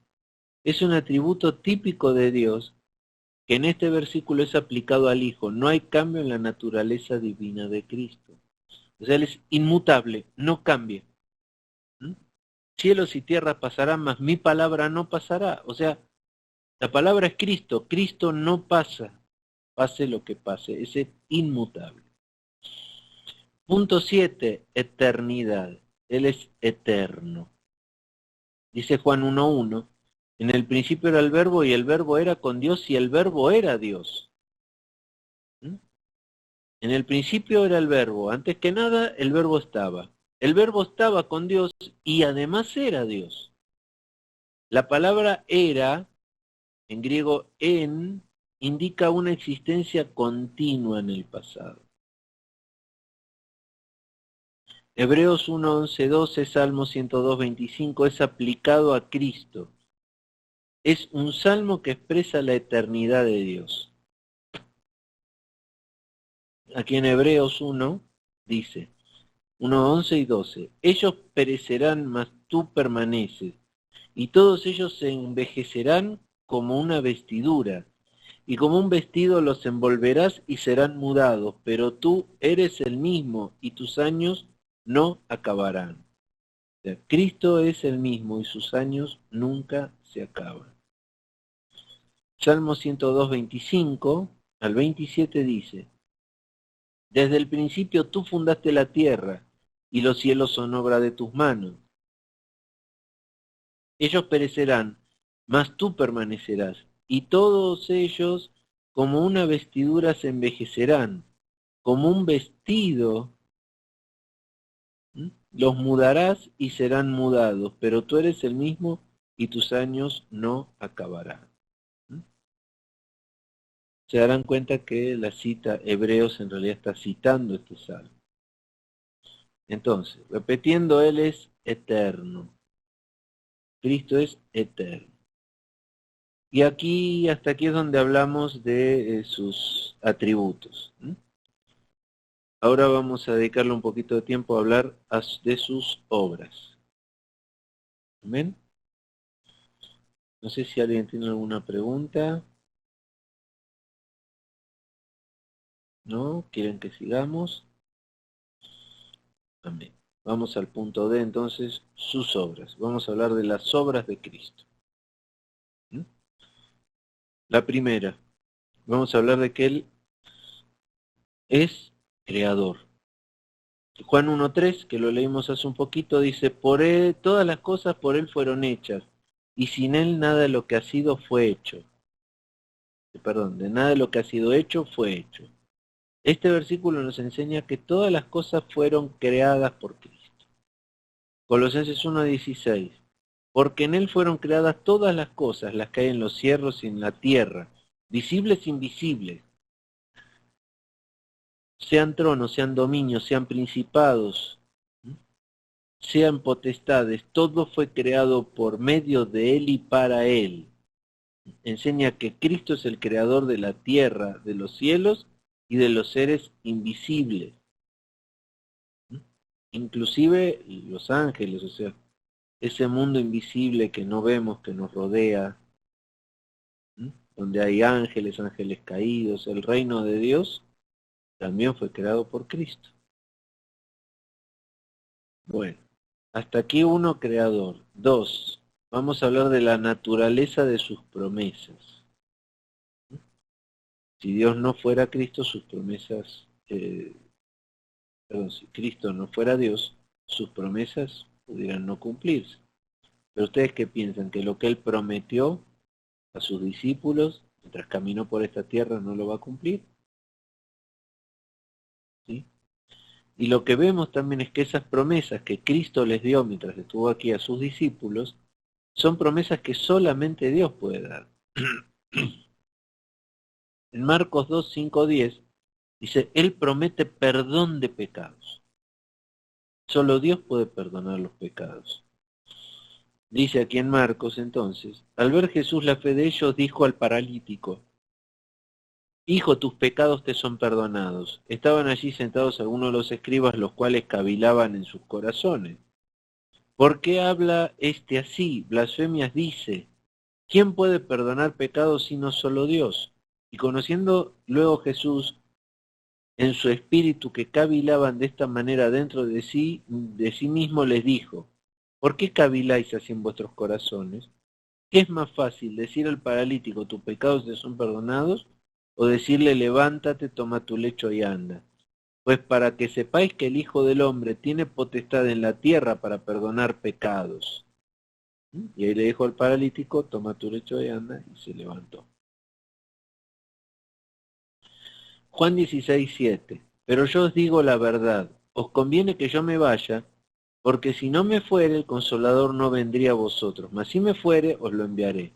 Es un atributo típico de Dios que en este versículo es aplicado al Hijo. No hay cambio en la naturaleza divina de Cristo. O sea, Él es inmutable, no cambia. ¿Mm? Cielos y tierra pasarán, mas mi palabra no pasará. O sea, la palabra es Cristo. Cristo no pasa, pase lo que pase. Es inmutable. Punto 7, eternidad. Él es eterno. Dice Juan 1:1, en el principio era el verbo y el verbo era con Dios y el verbo era Dios. ¿Mm? En el principio era el verbo, antes que nada el verbo estaba. El verbo estaba con Dios y además era Dios. La palabra era, en griego en, indica una existencia continua en el pasado. Hebreos 1:11-12, Salmo 102:25 es aplicado a Cristo. Es un salmo que expresa la eternidad de Dios. Aquí en Hebreos 1 dice, 1:11 y 12, ellos perecerán, mas tú permaneces, y todos ellos se envejecerán como una vestidura, y como un vestido los envolverás y serán mudados, pero tú eres el mismo, y tus años no acabarán. O sea, Cristo es el mismo, y sus años nunca se acaban. Salmo 102:25 al 27 dice, desde el principio tú fundaste la tierra, y los cielos son obra de tus manos. Ellos perecerán, mas tú permanecerás, y todos ellos como una vestidura se envejecerán, como un vestido, los mudarás y serán mudados, pero tú eres el mismo y tus años no acabarán. Se darán cuenta que la cita Hebreos en realidad está citando este salmo. Entonces, repitiendo, Él es eterno. Cristo es eterno. Y aquí, hasta aquí es donde hablamos de sus atributos. Ahora vamos a dedicarle un poquito de tiempo a hablar de sus obras. ¿Amén? No sé si alguien tiene alguna pregunta. ¿No? ¿Quieren que sigamos? Amén. Vamos al punto D, entonces, sus obras. Vamos a hablar de las obras de Cristo. La primera, vamos a hablar de que Él es creador. Juan 1:3, que lo leímos hace un poquito, dice, por Él, todas las cosas por Él fueron hechas, y sin Él nada de lo que ha sido fue hecho. Perdón, de nada de lo que ha sido hecho fue hecho. Este versículo nos enseña que todas las cosas fueron creadas por Cristo. Colosenses 1:16, porque en Él fueron creadas todas las cosas, las que hay en los cielos y en la tierra, visibles e invisibles, sean tronos, sean dominios, sean principados, sean potestades, todo fue creado por medio de Él y para Él. Enseña que Cristo es el creador de la tierra, de los cielos y de los seres invisibles. Inclusive los ángeles, o sea, ese mundo invisible que no vemos, que nos rodea, donde hay ángeles, ángeles caídos, el reino de Dios, también fue creado por Cristo. Bueno, hasta aquí uno, creador. Dos, vamos a hablar de la naturaleza de sus promesas. Si Dios no fuera Cristo, sus promesas, si Cristo no fuera Dios, sus promesas pudieran no cumplirse. Pero ustedes qué piensan, que lo que Él prometió a sus discípulos, mientras caminó por esta tierra, no lo va a cumplir. ¿Sí? Y lo que vemos también es que esas promesas que Cristo les dio mientras estuvo aquí a sus discípulos, son promesas que solamente Dios puede dar. En Marcos 2, 5, 10, dice, Él promete perdón de pecados. Solo Dios puede perdonar los pecados. Dice aquí en Marcos entonces, al ver Jesús la fe de ellos, dijo al paralítico, Hijo, tus pecados te son perdonados. Estaban allí sentados algunos de los escribas, los cuales cavilaban en sus corazones. ¿Por qué habla este así? Blasfemias dice. ¿Quién puede perdonar pecados sino solo Dios? Y conociendo luego Jesús en su espíritu que cavilaban de esta manera dentro de sí mismo les dijo, ¿por qué caviláis así en vuestros corazones? ¿Qué es más fácil, decir al paralítico, tus pecados te son perdonados, o decirle, levántate, toma tu lecho y anda? Pues para que sepáis que el Hijo del Hombre tiene potestad en la tierra para perdonar pecados. Y ahí le dijo al paralítico, toma tu lecho y anda, y se levantó. Juan 16:7. Pero yo os digo la verdad, os conviene que yo me vaya, porque si no me fuere, el Consolador no vendría a vosotros, mas si me fuere, os lo enviaré.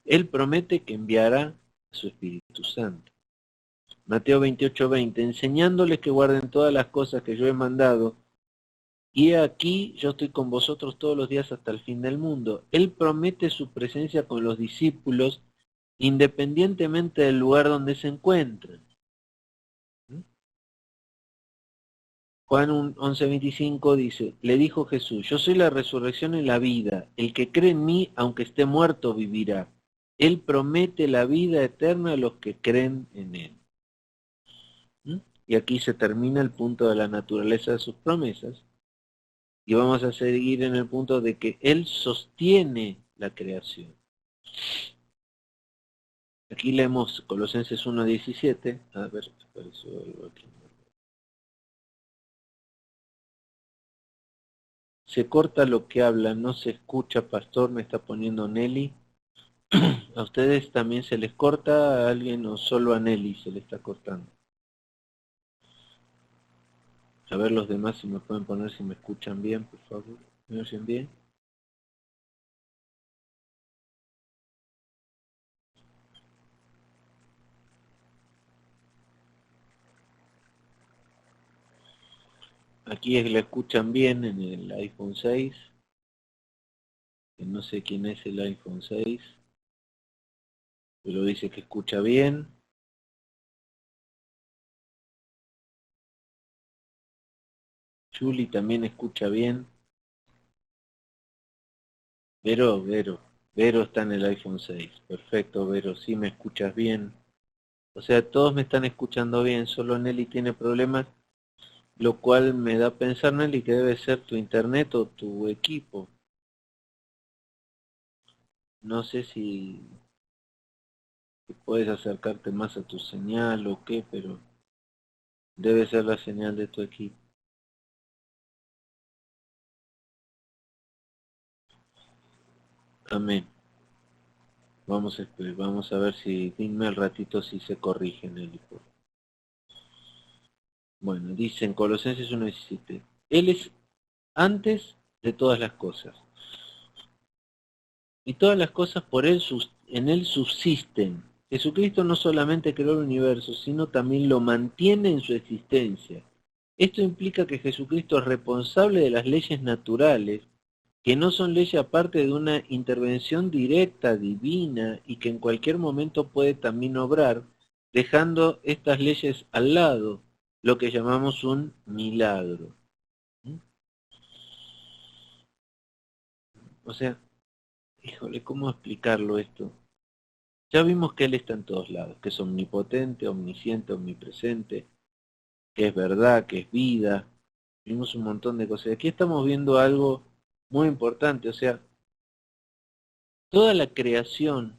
Él promete que enviará a su Espíritu Santo. Mateo 28:20, enseñándoles que guarden todas las cosas que yo he mandado, y aquí yo estoy con vosotros todos los días hasta el fin del mundo. Él promete su presencia con los discípulos, independientemente del lugar donde se encuentren. Juan 11:25 dice, le dijo Jesús, yo soy la resurrección y la vida, el que cree en mí, aunque esté muerto, vivirá. Él promete la vida eterna a los que creen en él. Y aquí se termina el punto de la naturaleza de sus promesas. Y vamos a seguir en el punto de que Él sostiene la creación. Aquí leemos Colosenses 1:17. A ver, apareció algo aquí. Se corta lo que habla, no se escucha, pastor, me está poniendo Nelly. ¿A ustedes también se les corta a alguien o solo a Nelly se le está cortando? A ver los demás si me pueden poner si me escuchan bien, por favor. ¿Me oyen bien? Aquí la escuchan bien en el iPhone 6. Que no sé quién es el iPhone 6. Pero dice que escucha bien. Julie también escucha bien. Vero está en el iPhone 6. Perfecto, Vero, sí me escuchas bien. O sea, todos me están escuchando bien, solo Nelly tiene problemas, lo cual me da a pensar, Nelly, que debe ser tu internet o tu equipo. No sé si puedes acercarte más a tu señal o qué, pero debe ser la señal de tu equipo. Amén. Vamos a ver si, dime al ratito si se corrige, Nelly. Bueno, dice en Colosenses 1:17, Él es antes de todas las cosas, y todas las cosas por Él en Él subsisten. Jesucristo no solamente creó el universo, sino también lo mantiene en su existencia. Esto implica que Jesucristo es responsable de las leyes naturales, que no son leyes aparte de una intervención directa, divina, y que en cualquier momento puede también obrar, dejando estas leyes al lado, lo que llamamos un milagro. O sea, híjole, ¿cómo explicarlo esto? Ya vimos que Él está en todos lados, que es omnipotente, omnisciente, omnipresente, que es verdad, que es vida. Vimos un montón de cosas. Aquí estamos viendo algo muy importante, o sea, toda la creación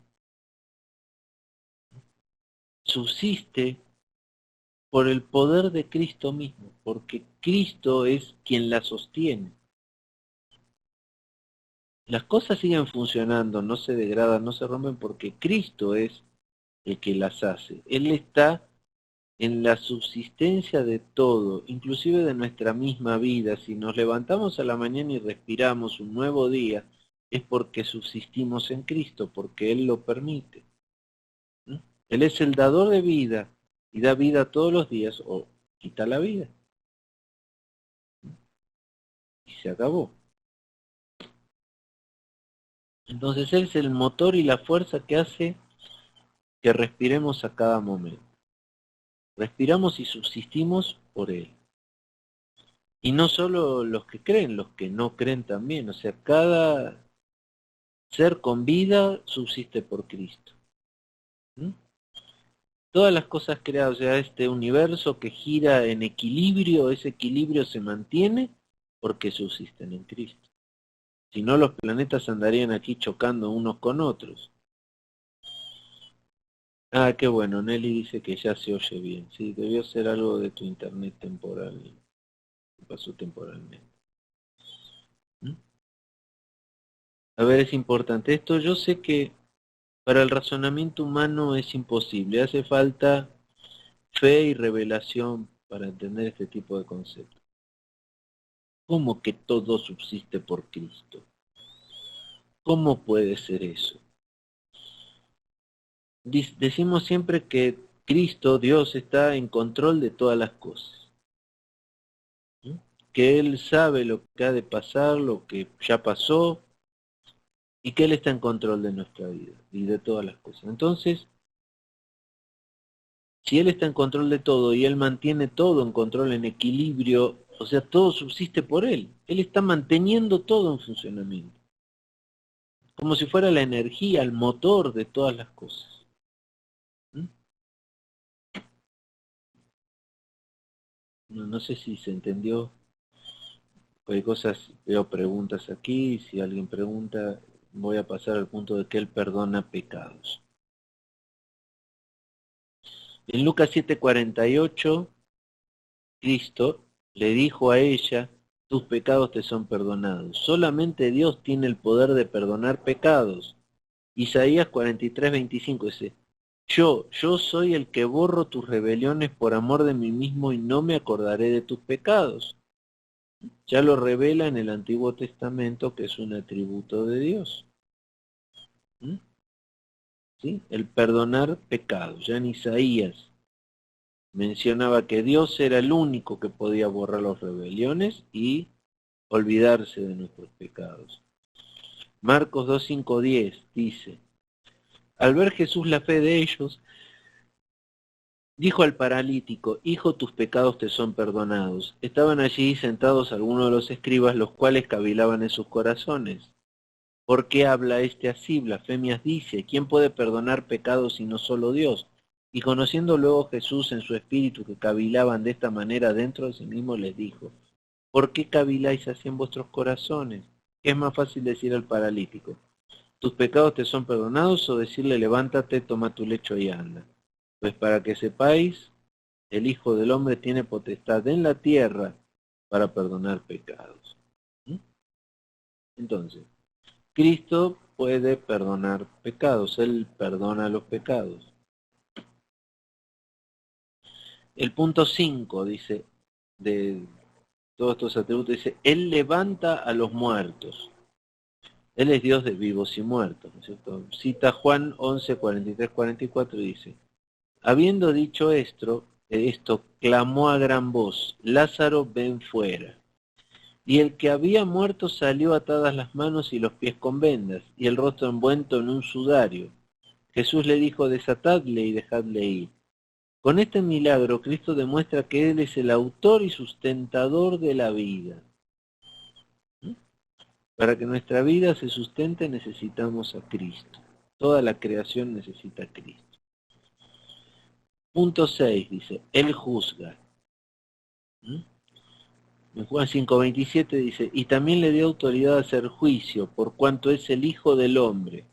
subsiste por el poder de Cristo mismo, porque Cristo es quien la sostiene. Las cosas siguen funcionando, no se degradan, no se rompen porque Cristo es el que las hace. Él está en la subsistencia de todo, inclusive de nuestra misma vida. Si nos levantamos a la mañana y respiramos un nuevo día, es porque subsistimos en Cristo, porque Él lo permite. ¿Mm? Él es el dador de vida y da vida todos los días o quita la vida. Y se acabó. Entonces Él es el motor y la fuerza que hace que respiremos a cada momento. Respiramos y subsistimos por Él. Y no solo los que creen, los que no creen también. O sea, cada ser con vida subsiste por Cristo. ¿Mm? Todas las cosas creadas, o sea, este universo que gira en equilibrio, ese equilibrio se mantiene porque subsisten en Cristo. Si no, los planetas andarían aquí chocando unos con otros. Ah, qué bueno, Nelly dice que ya se oye bien. Sí, debió ser algo de tu internet temporal. Que pasó temporalmente. ¿Mm? A ver, es importante. Esto yo sé que para el razonamiento humano es imposible. Hace falta fe y revelación para entender este tipo de conceptos. ¿Cómo que todo subsiste por Cristo? ¿Cómo puede ser eso? Decimos siempre que Cristo, Dios, está en control de todas las cosas. ¿Mm? Que Él sabe lo que ha de pasar, lo que ya pasó, y que Él está en control de nuestra vida y de todas las cosas. Entonces, si Él está en control de todo y Él mantiene todo en control, en equilibrio, o sea, todo subsiste por Él. Él está manteniendo todo en funcionamiento. Como si fuera la energía, el motor de todas las cosas. ¿Mm? No sé si se entendió. Hay cosas, veo preguntas aquí. Si alguien pregunta, voy a pasar al punto de que Él perdona pecados. En Lucas 7:48, Cristo le dijo a ella, tus pecados te son perdonados. Solamente Dios tiene el poder de perdonar pecados. Isaías 43:25 dice, yo soy el que borro tus rebeliones por amor de mí mismo y no me acordaré de tus pecados. Ya lo revela en el Antiguo Testamento que es un atributo de Dios. ¿Mm? ¿Sí? El perdonar pecados. Ya en Isaías mencionaba que Dios era el único que podía borrar las rebeliones y olvidarse de nuestros pecados. Marcos 2:5-10 dice, al ver Jesús la fe de ellos, dijo al paralítico, hijo, tus pecados te son perdonados. Estaban allí sentados algunos de los escribas, los cuales cavilaban en sus corazones. ¿Por qué habla este así? Blasfemias dice, ¿quién puede perdonar pecados sino solo Dios? Y conociendo luego Jesús en su espíritu que cavilaban de esta manera dentro de sí mismo, les dijo, ¿por qué caviláis así en vuestros corazones? Es más fácil decir al paralítico, tus pecados te son perdonados, o decirle, levántate, toma tu lecho y anda. Pues para que sepáis, el Hijo del Hombre tiene potestad en la tierra para perdonar pecados. ¿Mm? Entonces, Cristo puede perdonar pecados, Él perdona los pecados. El punto 5 dice, de todos estos atributos, dice, Él levanta a los muertos. Él es Dios de vivos y muertos, ¿no es cierto? Cita Juan 11, 43, 44 y dice, habiendo dicho esto clamó a gran voz, Lázaro, ven fuera. Y el que había muerto salió atadas las manos y los pies con vendas, y el rostro envuelto en un sudario. Jesús le dijo, desatadle y dejadle ir. Con este milagro, Cristo demuestra que Él es el autor y sustentador de la vida. ¿Mm? Para que nuestra vida se sustente necesitamos a Cristo. Toda la creación necesita a Cristo. Punto 6 dice, Él juzga. ¿Mm? En Juan 5:27 dice, y también le dio autoridad a hacer juicio, por cuanto es el Hijo del Hombre.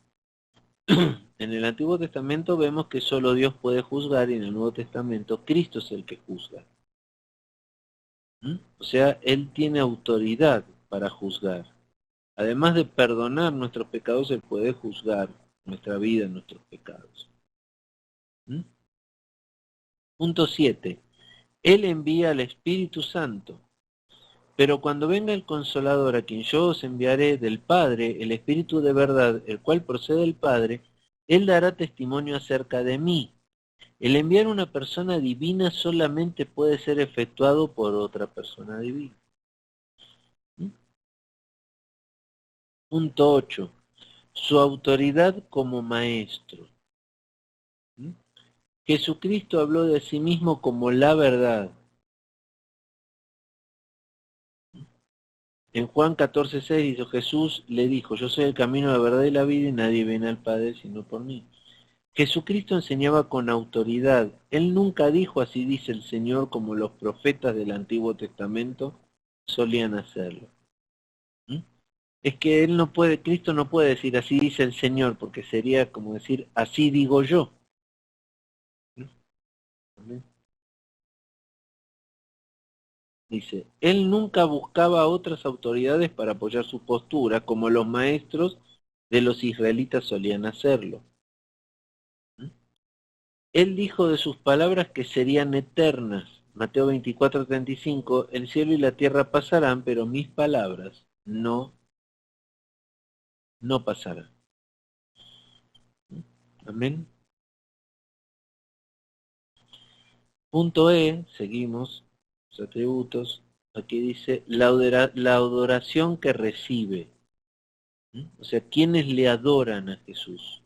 En el Antiguo Testamento vemos que solo Dios puede juzgar y en el Nuevo Testamento Cristo es el que juzga. ¿Mm? O sea, Él tiene autoridad para juzgar. Además de perdonar nuestros pecados, Él puede juzgar nuestra vida, nuestros pecados. ¿Mm? Punto 7. Él envía al Espíritu Santo. Pero cuando venga el Consolador, a quien yo os enviaré del Padre, el Espíritu de verdad, el cual procede del Padre, Él dará testimonio acerca de mí. El enviar a una persona divina solamente puede ser efectuado por otra persona divina. ¿Mm? Punto 8. su autoridad como maestro. ¿Mm? Jesucristo habló de sí mismo como la verdad. En Juan 14:6 dice, Jesús le dijo, yo soy el camino, la verdad y la vida y nadie viene al Padre sino por mí. Jesucristo enseñaba con autoridad. Él nunca dijo así dice el Señor como los profetas del Antiguo Testamento solían hacerlo. ¿Mm? Es que él no puede, Cristo no puede decir así dice el Señor, porque sería como decir así digo yo. ¿Mm? Dice, él nunca buscaba otras autoridades para apoyar su postura, como los maestros de los israelitas solían hacerlo. ¿Mm? Él dijo de sus palabras que serían eternas. Mateo 24:35, el cielo y la tierra pasarán, pero mis palabras no pasarán. Amén. Punto E, seguimos, los atributos. Aquí dice la adoración que recibe. O sea, ¿quiénes le adoran a Jesús?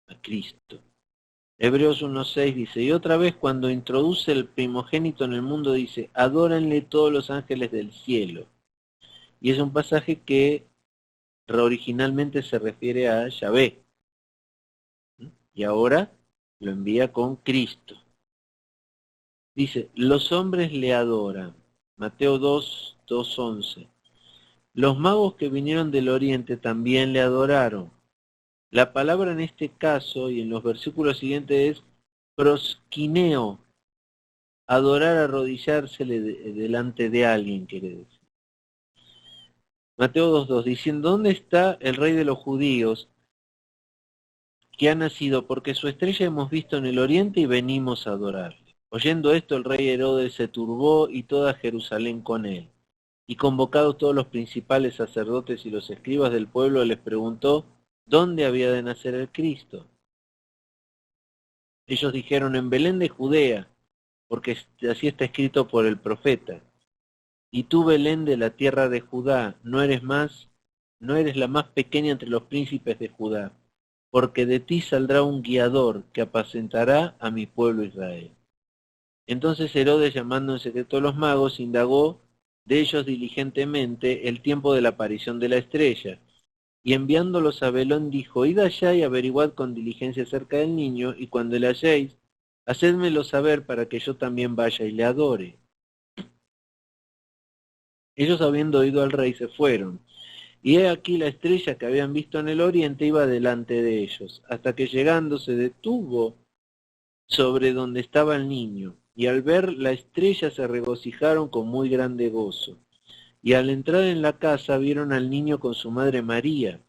A Cristo. Hebreos 1:6 dice, y otra vez cuando introduce el primogénito en el mundo dice, adórenle todos los ángeles del cielo. Y es un pasaje que originalmente se refiere a Yahvé. Y ahora lo envía con Cristo. Dice, los hombres le adoran. Mateo 2:11. Los magos que vinieron del oriente también le adoraron. La palabra en este caso y en los versículos siguientes es proskineo, adorar, arrodillarse delante de alguien, quiere decir. Mateo 2:2, diciendo, ¿dónde está el rey de los judíos que ha nacido? Porque su estrella hemos visto en el oriente y venimos a adorarle. Oyendo esto, el rey Herodes se turbó y toda Jerusalén con él. Y convocados todos los principales sacerdotes y los escribas del pueblo, les preguntó dónde había de nacer el Cristo. Ellos dijeron, en Belén de Judea, porque así está escrito por el profeta. Y tú, Belén de la tierra de Judá, no eres la más pequeña entre los príncipes de Judá, porque de ti saldrá un guiador que apacentará a mi pueblo Israel. Entonces Herodes, llamando en secreto a los magos, indagó de ellos diligentemente el tiempo de la aparición de la estrella, y enviándolos a Belén dijo, id allá y averiguad con diligencia acerca del niño, y cuando le halléis, hacedmelo saber para que yo también vaya y le adore. Ellos habiendo oído al rey se fueron, y he aquí la estrella que habían visto en el oriente iba delante de ellos, hasta que llegando se detuvo sobre donde estaba el niño, y al ver la estrella se regocijaron con muy grande gozo. Y al entrar en la casa vieron al niño con su madre María,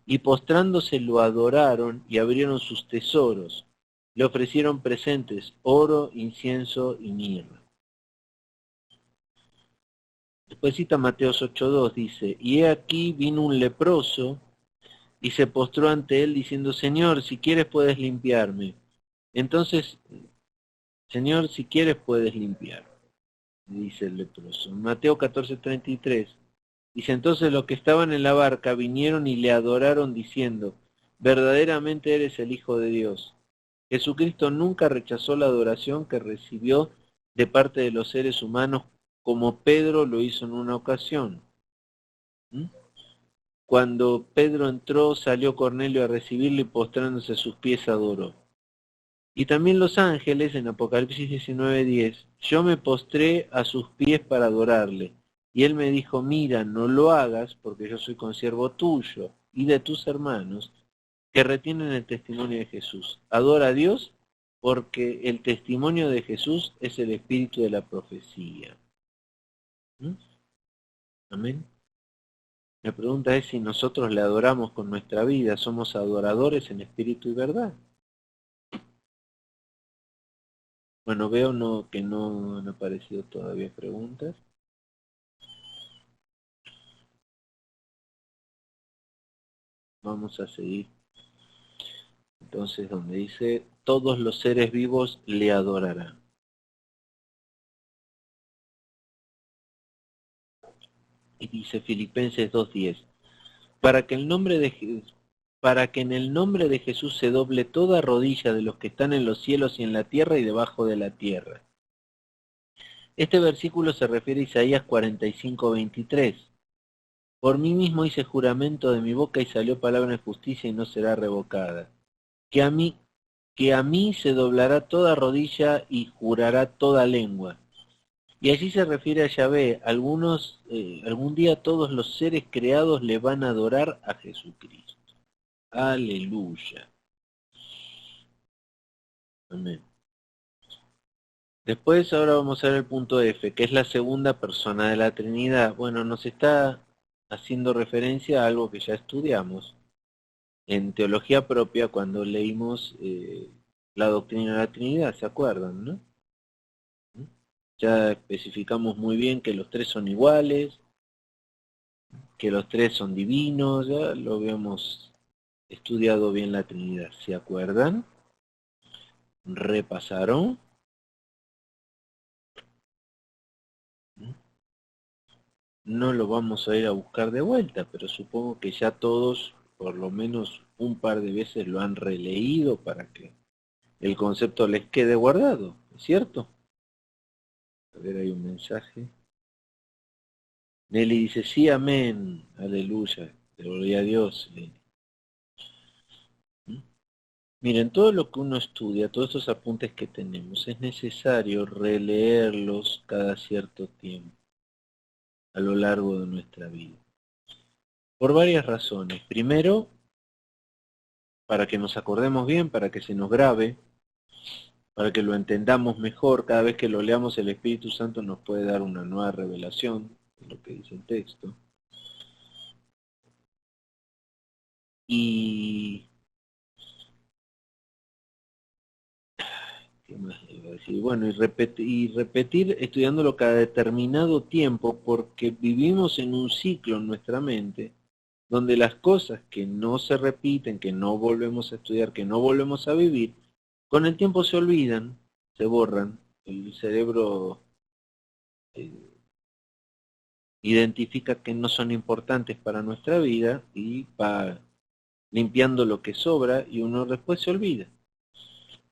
y postrándose lo adoraron y abrieron sus tesoros. Le ofrecieron presentes, oro, incienso y mirra. Después cita Mateos 8:2, dice, y he aquí vino un leproso y se postró ante él diciendo, Señor, si quieres puedes limpiarme. Entonces, Señor, si quieres puedes limpiar, dice el leproso. Mateo 14:33, dice, entonces los que estaban en la barca vinieron y le adoraron diciendo, verdaderamente eres el Hijo de Dios. Jesucristo nunca rechazó la adoración que recibió de parte de los seres humanos como Pedro lo hizo en una ocasión. ¿Mm? Cuando Pedro entró, salió Cornelio a recibirlo y postrándose a sus pies adoró. Y también los ángeles en Apocalipsis 19:10, yo me postré a sus pies para adorarle. Y él me dijo, mira, no lo hagas porque yo soy consiervo tuyo y de tus hermanos que retienen el testimonio de Jesús. Adora a Dios porque el testimonio de Jesús es el espíritu de la profecía. ¿Mm? Amén. La pregunta es si nosotros le adoramos con nuestra vida, somos adoradores en espíritu y verdad. Bueno, veo que no han aparecido todavía preguntas. Vamos a seguir. Entonces, donde dice, todos los seres vivos le adorarán. Y dice Filipenses 2:10, para que el nombre de para que en el nombre de Jesús se doble toda rodilla de los que están en los cielos y en la tierra y debajo de la tierra. Este versículo se refiere a Isaías 45:23. Por mí mismo hice juramento de mi boca y salió palabra de justicia y no será revocada. Que a mí, que a mí se doblará toda rodilla y jurará toda lengua. Y allí se refiere a Yahvé. Algún día todos los seres creados le van a adorar a Jesucristo. Aleluya. Amén. Después ahora vamos a ver el punto F, que es la segunda persona de la Trinidad. Bueno, nos está haciendo referencia a algo que ya estudiamos en teología propia cuando leímos la doctrina de la Trinidad, ¿se acuerdan, no? Ya especificamos muy bien que los tres son iguales, que los tres son divinos, ya lo habíamos estudiado bien la Trinidad, ¿se acuerdan? ¿Repasaron? No lo vamos a ir a buscar de vuelta, pero supongo que ya todos, por lo menos un par de veces, lo han releído para que el concepto les quede guardado, ¿es cierto? A ver, hay un mensaje. Nelly dice, sí, amén, aleluya, gloria a Dios. Miren, todo lo que uno estudia, todos estos apuntes que tenemos, es necesario releerlos cada cierto tiempo, a lo largo de nuestra vida. Por varias razones. Primero, para que nos acordemos bien, para que se nos grabe, para que lo entendamos mejor. Cada vez que lo leamos, el Espíritu Santo nos puede dar una nueva revelación de lo que dice el texto. Y ¿qué más iba a decir? Bueno, y repetir estudiándolo cada determinado tiempo, porque vivimos en un ciclo en nuestra mente, donde las cosas que no se repiten, que no volvemos a estudiar, que no volvemos a vivir, con el tiempo se olvidan, se borran, el cerebro identifica que no son importantes para nuestra vida y va limpiando lo que sobra y uno después se olvida.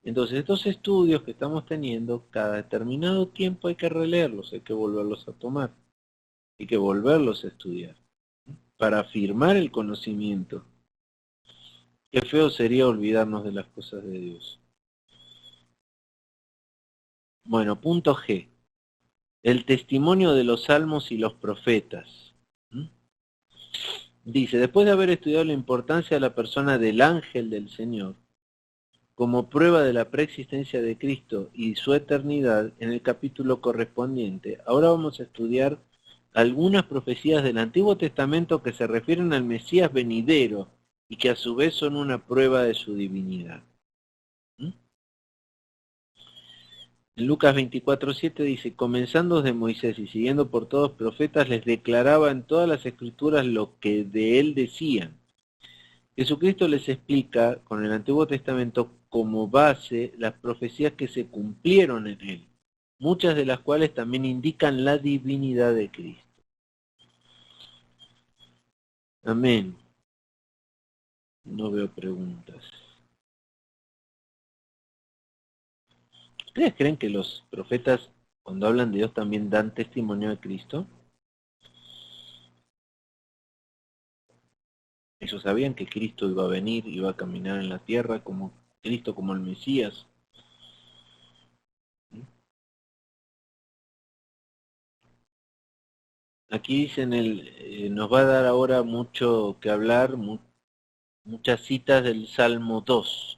Entonces estos estudios que estamos teniendo, cada determinado tiempo hay que releerlos, hay que volverlos a tomar, hay que volverlos a estudiar, para afirmar el conocimiento. Qué feo sería olvidarnos de las cosas de Dios. Bueno, punto G. El testimonio de los salmos y los profetas. Dice, después de haber estudiado la importancia de la persona del ángel del Señor, como prueba de la preexistencia de Cristo y su eternidad en el capítulo correspondiente, ahora vamos a estudiar algunas profecías del Antiguo Testamento que se refieren al Mesías venidero y que a su vez son una prueba de su divinidad. En Lucas 24:7 dice, comenzando desde Moisés y siguiendo por todos los profetas, les declaraba en todas las escrituras lo que de él decían. Jesucristo les explica con el Antiguo Testamento como base las profecías que se cumplieron en él, muchas de las cuales también indican la divinidad de Cristo. Amén. No veo preguntas. ¿Ustedes creen que los profetas, cuando hablan de Dios, también dan testimonio de Cristo? Ellos sabían que Cristo iba a venir, iba a caminar en la tierra como Cristo, como el Mesías. Aquí dicen, nos va a dar ahora mucho que hablar, muchas citas del Salmo 2.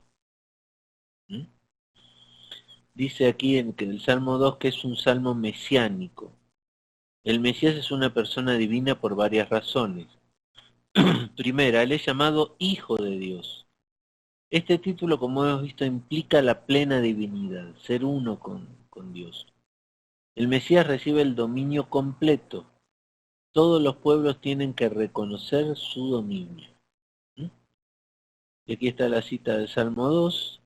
Dice aquí que el Salmo 2 que es un salmo mesiánico. El Mesías es una persona divina por varias razones. Primera, él es llamado Hijo de Dios. Este título, como hemos visto, implica la plena divinidad, ser uno con Dios. El Mesías recibe el dominio completo. Todos los pueblos tienen que reconocer su dominio. Y aquí está la cita del Salmo 2.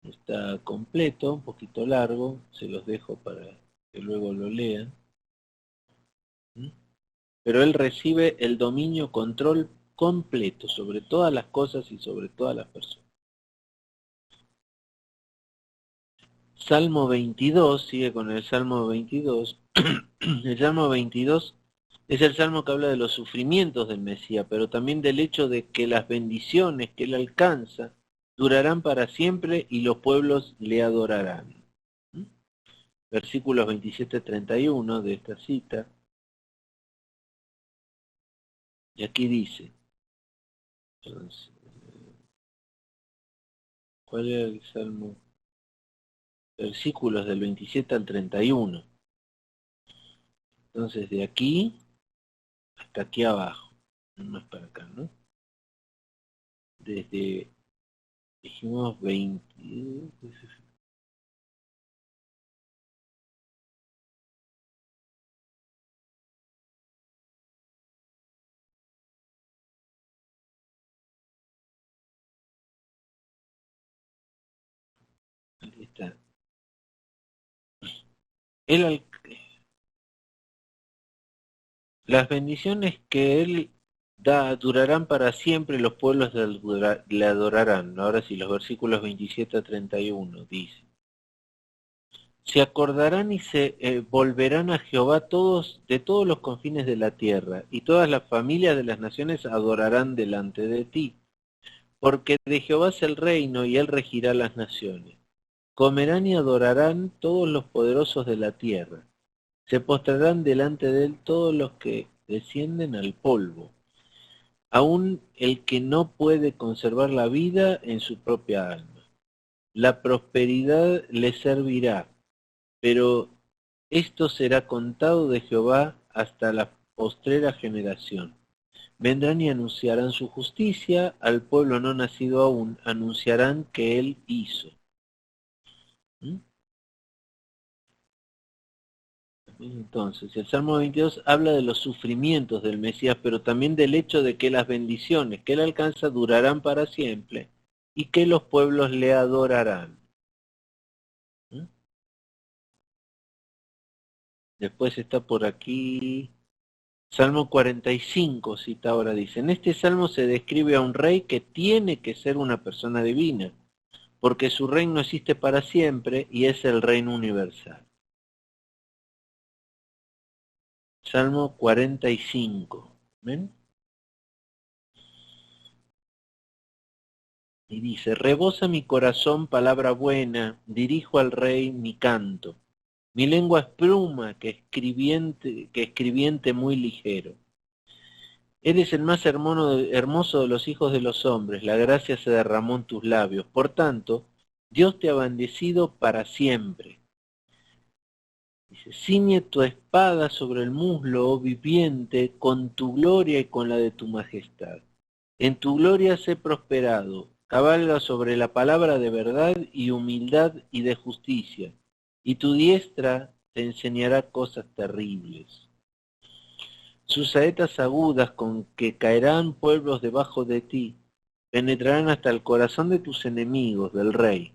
Está completo, un poquito largo. Se los dejo para que luego lo lean. pero Él recibe el dominio, control completo sobre todas las cosas y sobre todas las personas. Salmo 22, sigue con el Salmo 22. El Salmo 22 es el salmo que habla de los sufrimientos del Mesías, pero también del hecho de que las bendiciones que Él alcanza durarán para siempre y los pueblos le adorarán. Versículos 27-31 de esta cita. Y aquí dice, entonces, ¿cuál era el salmo? Versículos del 27 al 31. Entonces de aquí hasta aquí abajo, más para acá, ¿no? Desde, dijimos 20, ahí está. Él, las bendiciones que Él da durarán para siempre, los pueblos le adorarán. Ahora sí, los versículos 27 a 31 dice. Se acordarán y se volverán a Jehová todos de todos los confines de la tierra, y todas las familias de las naciones adorarán delante de ti. Porque de Jehová es el reino, y Él regirá las naciones. Comerán y adorarán todos los poderosos de la tierra. Se postrarán delante de Él todos los que descienden al polvo. Aun el que no puede conservar la vida en su propia alma. La prosperidad le servirá, pero esto será contado de Jehová hasta la postrera generación. Vendrán y anunciarán su justicia, al pueblo no nacido aún, anunciarán que Él hizo. Entonces, el Salmo 22 habla de los sufrimientos del Mesías, pero también del hecho de que las bendiciones que Él alcanza durarán para siempre y que los pueblos le adorarán. Después está por aquí Salmo 45, cita ahora, dice, en este salmo se describe a un rey que tiene que ser una persona divina, porque su reino existe para siempre y es el reino universal. Salmo 45, ¿ven? Y dice, rebosa mi corazón palabra buena, dirijo al rey mi canto. Mi lengua es pluma que escribiente muy ligero. Eres el más hermoso de los hijos de los hombres, la gracia se derramó en tus labios. Por tanto, Dios te ha bendecido para siempre. Dice, ciñe tu espada sobre el muslo, oh viviente, con tu gloria y con la de tu majestad. En tu gloria sé prosperado, cabalga sobre la palabra de verdad y humildad y de justicia, y tu diestra te enseñará cosas terribles. Sus saetas agudas con que caerán pueblos debajo de ti, penetrarán hasta el corazón de tus enemigos, del rey.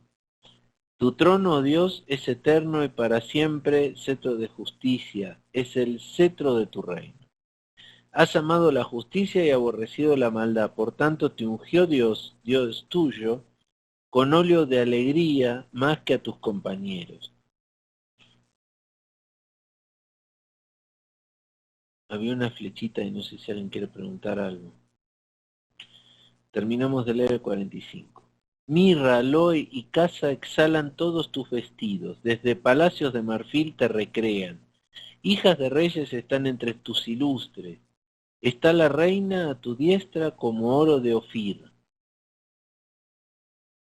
Tu trono, oh Dios, es eterno y para siempre cetro de justicia, es el cetro de tu reino. Has amado la justicia y aborrecido la maldad, por tanto te ungió Dios, Dios tuyo, con óleo de alegría más que a tus compañeros. Había una flechita y no sé si alguien quiere preguntar algo. Terminamos de leer el 45. Mirra, aloe y casa exhalan todos tus vestidos, desde palacios de marfil te recrean. Hijas de reyes están entre tus ilustres. Está la reina a tu diestra como oro de Ofir.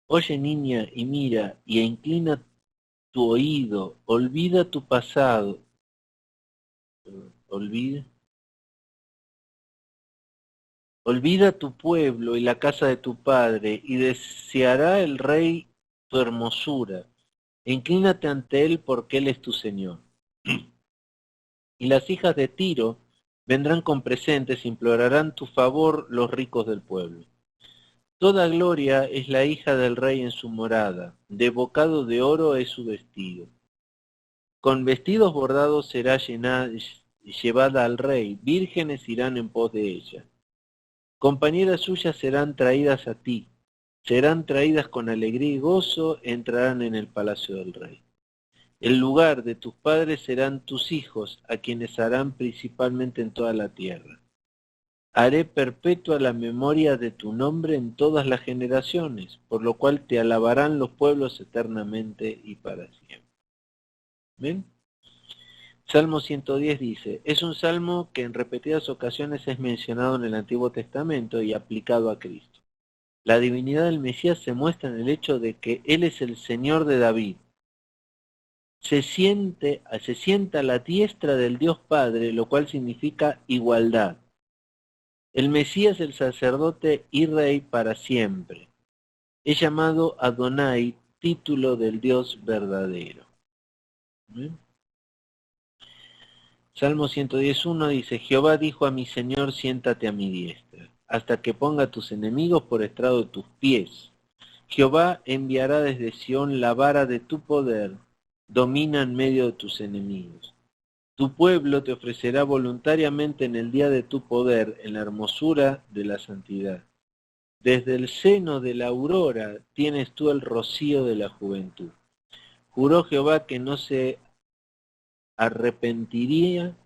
Oye niña y mira y inclina tu oído, olvida tu pasado. Olvida tu pueblo y la casa de tu padre, y deseará el rey tu hermosura. Inclínate ante él porque él es tu Señor. Y las hijas de Tiro vendrán con presentes, implorarán tu favor los ricos del pueblo. Toda gloria es la hija del rey en su morada, de bocado de oro es su vestido. Con vestidos bordados será llevada al rey, vírgenes irán en pos de ella. Compañeras suyas serán traídas a ti, serán traídas con alegría y gozo, entrarán en el palacio del rey. El lugar de tus padres serán tus hijos, a quienes harán principalmente en toda la tierra. Haré perpetua la memoria de tu nombre en todas las generaciones, por lo cual te alabarán los pueblos eternamente y para siempre. ¿Ven? Salmo 110 dice, es un salmo que en repetidas ocasiones es mencionado en el Antiguo Testamento y aplicado a Cristo. La divinidad del Mesías se muestra en el hecho de que Él es el Señor de David. Se sienta a la diestra del Dios Padre, lo cual significa igualdad. El Mesías, el sacerdote y rey para siempre. Es llamado Adonai, título del Dios verdadero. ¿Ven? Salmo 110.1 dice, Jehová dijo a mi Señor, siéntate a mi diestra, hasta que ponga a tus enemigos por estrado de tus pies. Jehová enviará desde Sión la vara de tu poder, domina en medio de tus enemigos. Tu pueblo te ofrecerá voluntariamente en el día de tu poder, en la hermosura de la santidad. Desde el seno de la aurora tienes tú el rocío de la juventud. Juró Jehová que no se arrepentiría,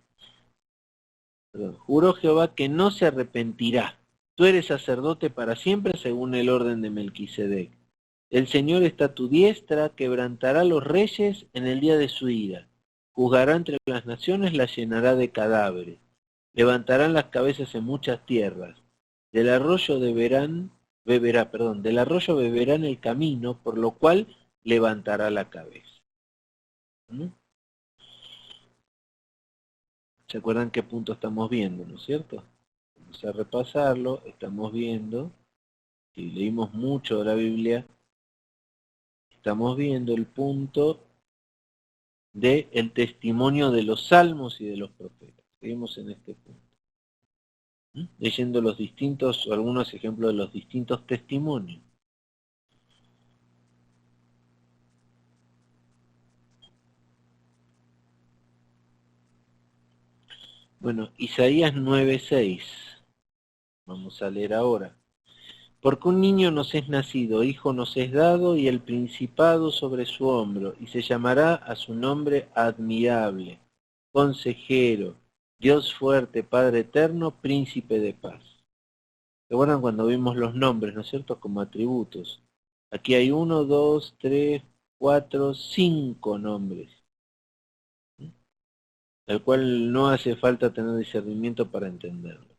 juró Jehová que no se arrepentirá. Tú eres sacerdote para siempre según el orden de Melquisedec. El Señor está a tu diestra, quebrantará a los reyes en el día de su ira. Juzgará entre las naciones, las llenará de cadáveres. Levantarán las cabezas en muchas tierras. Del arroyo beberán el camino, por lo cual levantará la cabeza. ¿Mm? ¿Se acuerdan qué punto estamos viendo, no es cierto? Vamos a repasarlo, estamos viendo, si leímos mucho de la Biblia, estamos viendo el punto del testimonio de los salmos y de los profetas. Seguimos en este punto. Leyendo los distintos, o algunos ejemplos de los distintos testimonios. Bueno, Isaías 9:6. Vamos a leer ahora. Porque un niño nos es nacido, hijo nos es dado, y el principado sobre su hombro, y se llamará a su nombre admirable, consejero, Dios fuerte, Padre eterno, príncipe de paz. ¿Recuerdan cuando vimos los nombres, no es cierto?, como atributos? Aquí hay 1, 2, 3, 4, 5 nombres, al cual no hace falta tener discernimiento para entenderlos.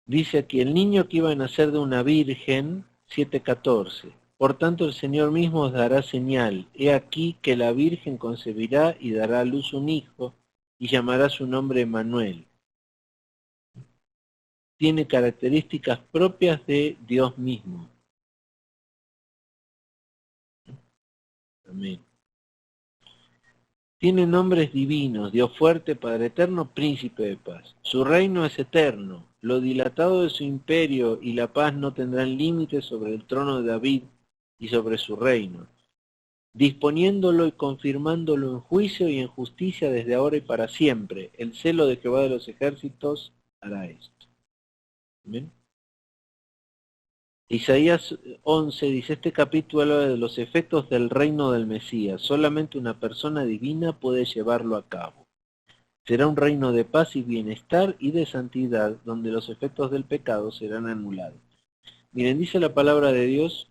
Dice aquí, el niño que iba a nacer de una virgen, 7:14. Por tanto el Señor mismo os dará señal. He aquí que la virgen concebirá y dará a luz un hijo, y llamará su nombre Emmanuel. Tiene características propias de Dios mismo. Amén. Tiene nombres divinos, Dios fuerte, Padre eterno, príncipe de paz. Su reino es eterno. Lo dilatado de su imperio y la paz no tendrán límites sobre el trono de David y sobre su reino, disponiéndolo y confirmándolo en juicio y en justicia desde ahora y para siempre. El celo de Jehová de los ejércitos hará esto. ¿Ven? Isaías 11 dice, este capítulo habla de los efectos del reino del Mesías. Solamente una persona divina puede llevarlo a cabo. Será un reino de paz y bienestar y de santidad, donde los efectos del pecado serán anulados. Miren, dice la palabra de Dios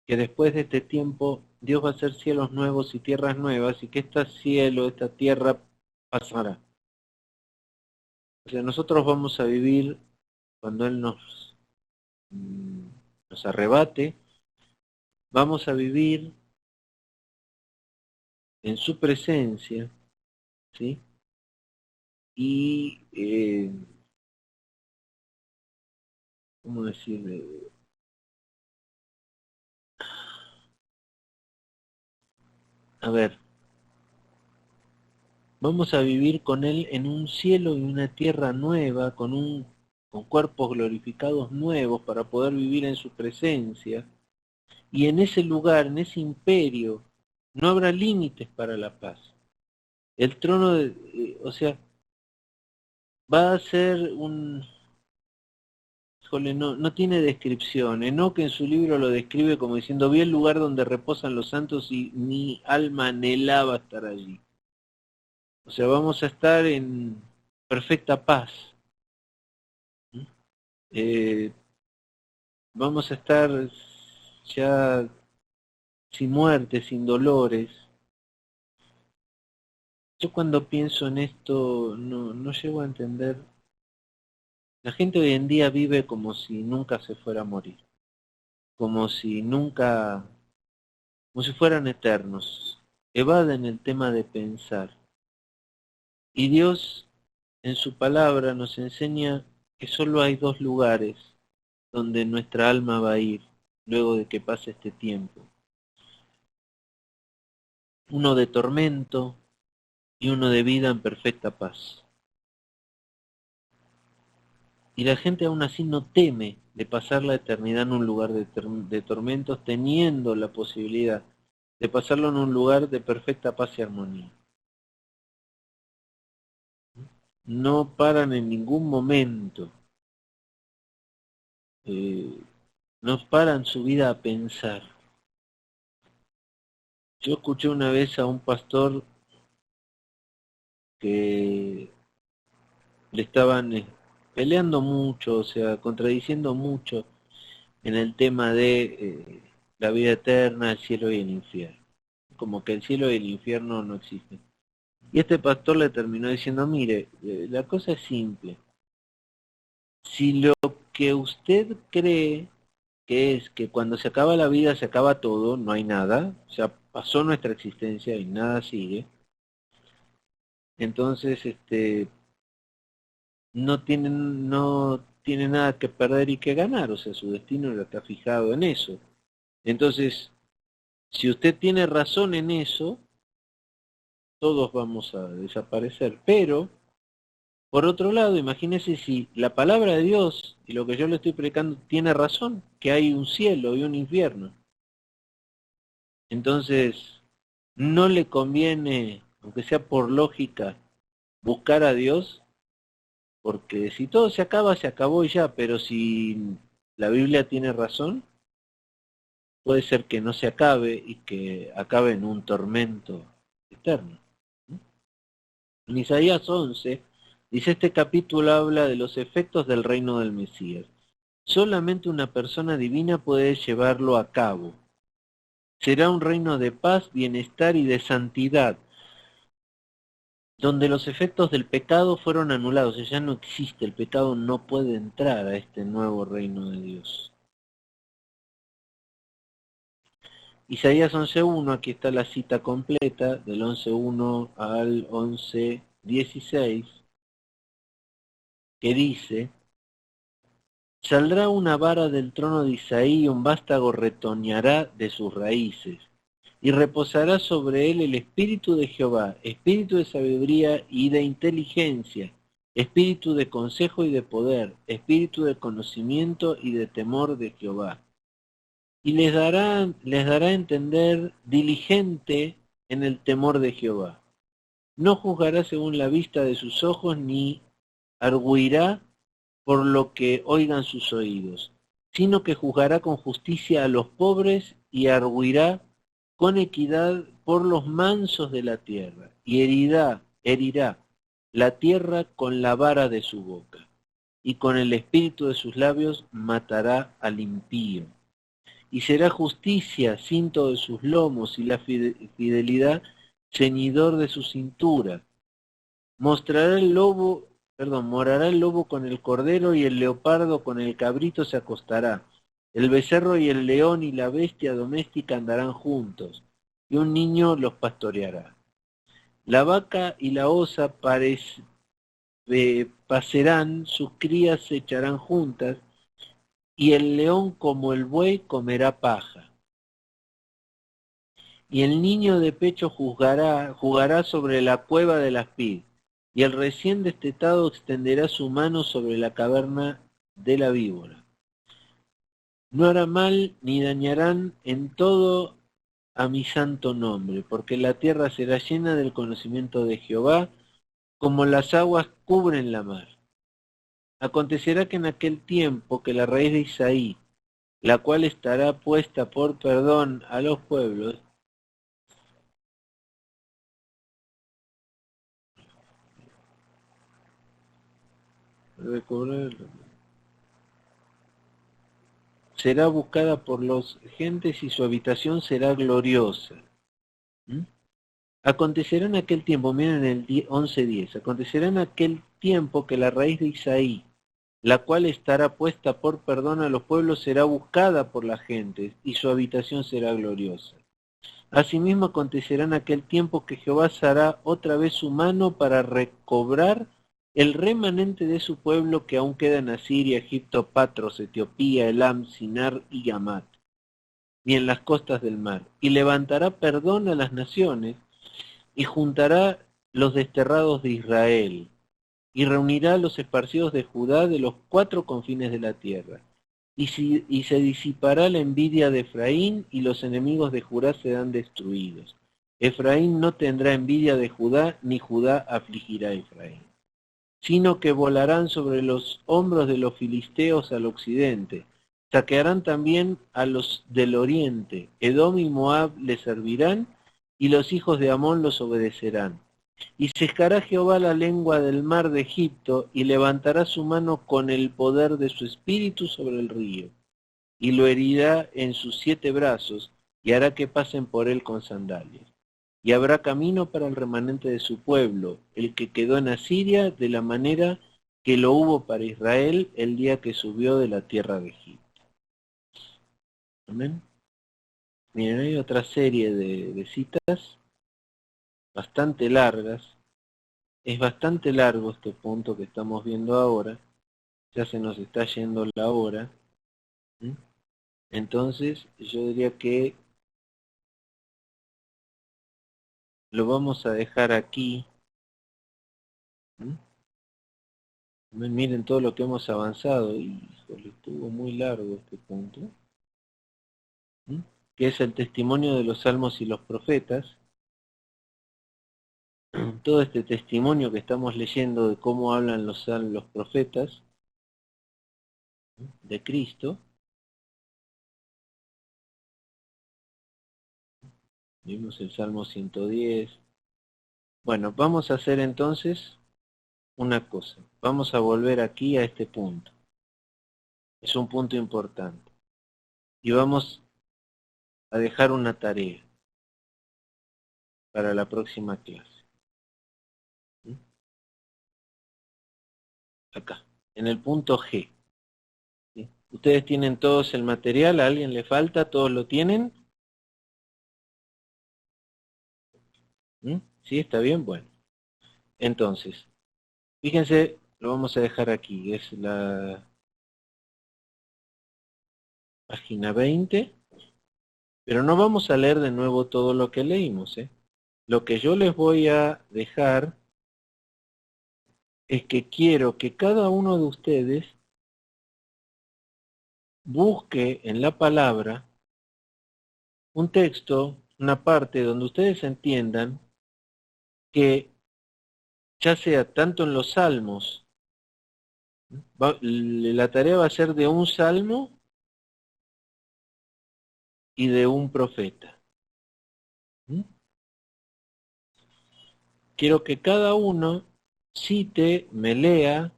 que después de este tiempo Dios va a hacer cielos nuevos y tierras nuevas, y que este cielo, esta tierra pasará. O sea, nosotros vamos a vivir, cuando Él nos arrebate, vamos a vivir en su presencia, ¿sí? Y, ¿cómo decirle? A ver, vamos a vivir con Él en un cielo y una tierra nueva, con cuerpos glorificados nuevos para poder vivir en su presencia. Y en ese lugar, en ese imperio, no habrá límites para la paz. El trono, o sea, va a ser un... Híjole, no tiene descripción. Enoc en su libro lo describe como diciendo, vi el lugar donde reposan los santos y mi alma anhelaba estar allí. O sea, vamos a estar en perfecta paz. Eh, Vamos a estar ya sin muerte, sin dolores. Yo cuando pienso en esto no llego a entender. La gente hoy en día vive como si nunca se fuera a morir, como si nunca, como si fueran eternos. Evaden el tema de pensar. Y Dios en su palabra nos enseña que solo hay dos lugares donde nuestra alma va a ir luego de que pase este tiempo. Uno de tormento y uno de vida en perfecta paz. Y la gente aún así no teme de pasar la eternidad en un lugar de tormentos, teniendo la posibilidad de pasarlo en un lugar de perfecta paz y armonía. No paran en ningún momento, no paran su vida a pensar. Yo escuché una vez a un pastor que le estaban peleando mucho, o sea, contradiciendo mucho en el tema de la vida eterna, el cielo y el infierno. Como que el cielo y el infierno no existen. Y este pastor le terminó diciendo, mire, la cosa es simple. Si lo que usted cree que es que cuando se acaba la vida se acaba todo, no hay nada, o sea, pasó nuestra existencia y nada sigue, entonces no tiene nada que perder y que ganar, o sea, su destino ya está fijado en eso. Entonces, si usted tiene razón en eso, todos vamos a desaparecer. Pero, por otro lado, imagínese si la palabra de Dios y lo que yo le estoy predicando tiene razón, que hay un cielo y un infierno. Entonces, no le conviene, aunque sea por lógica, buscar a Dios, porque si todo se acaba, se acabó y ya, pero si la Biblia tiene razón, puede ser que no se acabe y que acabe en un tormento eterno. En Isaías 11, dice este capítulo habla de los efectos del reino del Mesías. Solamente una persona divina puede llevarlo a cabo. Será un reino de paz, bienestar y de santidad, donde los efectos del pecado fueron anulados. O sea, ya no existe, el pecado no puede entrar a este nuevo reino de Dios. Isaías 11.1, aquí está la cita completa, del 11.1 al 11.16, que dice, saldrá una vara del trono de Isaí y un vástago retoñará de sus raíces, y reposará sobre él el espíritu de Jehová, espíritu de sabiduría y de inteligencia, espíritu de consejo y de poder, espíritu de conocimiento y de temor de Jehová. Y les dará a entender diligente en el temor de Jehová. No juzgará según la vista de sus ojos, ni arguirá por lo que oigan sus oídos, sino que juzgará con justicia a los pobres y arguirá con equidad por los mansos de la tierra, y herirá la tierra con la vara de su boca, y con el espíritu de sus labios matará al impío. Y será justicia cinto de sus lomos y la fidelidad ceñidor de su cintura. Morará el lobo con el cordero y el leopardo con el cabrito se acostará. El becerro y el león y la bestia doméstica andarán juntos, y un niño los pastoreará. La vaca y la osa pacerán, sus crías se echarán juntas, y el león como el buey comerá paja. Y el niño de pecho jugará sobre la cueva de las pid, y el recién destetado extenderá su mano sobre la caverna de la víbora. No hará mal ni dañarán en todo a mi santo nombre, porque la tierra será llena del conocimiento de Jehová, como las aguas cubren la mar. Acontecerá que en aquel tiempo que la raíz de Isaí, la cual estará puesta por perdón a los pueblos, será buscada por los gentes y su habitación será gloriosa. ¿Mm? Acontecerá en aquel tiempo, miren el 11:10, acontecerá en aquel tiempo que la raíz de Isaí, la cual estará puesta por perdón a los pueblos, será buscada por las gentes, y su habitación será gloriosa. Asimismo acontecerá en aquel tiempo que Jehová alzará otra vez su mano para recobrar el remanente de su pueblo que aún queda en Asiria, Egipto, Patros, Etiopía, Elam, Sinar y Hamat, y en las costas del mar, y levantará perdón a las naciones, y juntará los desterrados de Israel, y reunirá a los esparcidos de Judá de los 4 confines de la tierra. Y se disipará la envidia de Efraín, y los enemigos de Judá serán destruidos. Efraín no tendrá envidia de Judá, ni Judá afligirá a Efraín, sino que volarán sobre los hombros de los filisteos al occidente. Saquearán también a los del oriente. Edom y Moab les servirán, y los hijos de Amón los obedecerán. Y secará Jehová la lengua del mar de Egipto, y levantará su mano con el poder de su espíritu sobre el río, y lo herirá en sus 7 brazos, y hará que pasen por él con sandalias. Y habrá camino para el remanente de su pueblo, el que quedó en Asiria, de la manera que lo hubo para Israel el día que subió de la tierra de Egipto. Amén. Miren, hay otra serie de citas bastante largas. Es bastante largo este punto que estamos viendo ahora. Ya se nos está yendo la hora. Entonces, yo diría que lo vamos a dejar aquí. Miren todo lo que hemos avanzado. Híjole, estuvo muy largo este punto. Que es el testimonio de los salmos y los profetas. Todo este testimonio que estamos leyendo de cómo hablan los profetas de Cristo. Vimos el Salmo 110. Bueno, vamos a hacer entonces una cosa. Vamos a volver aquí a este punto. Es un punto importante. Y vamos a dejar una tarea para la próxima clase. Acá, en el punto G. ¿Sí? Ustedes tienen todos el material, a alguien le falta, todos lo tienen. ¿Sí? ¿Está bien? Bueno. Entonces, fíjense, lo vamos a dejar aquí, es la página 20, pero no vamos a leer de nuevo todo lo que leímos. Lo que yo les voy a dejar es que quiero que cada uno de ustedes busque en la palabra un texto, una parte donde ustedes entiendan que ya sea tanto en los salmos, la tarea va a ser de un salmo y de un profeta. Quiero que cada uno cite, me lea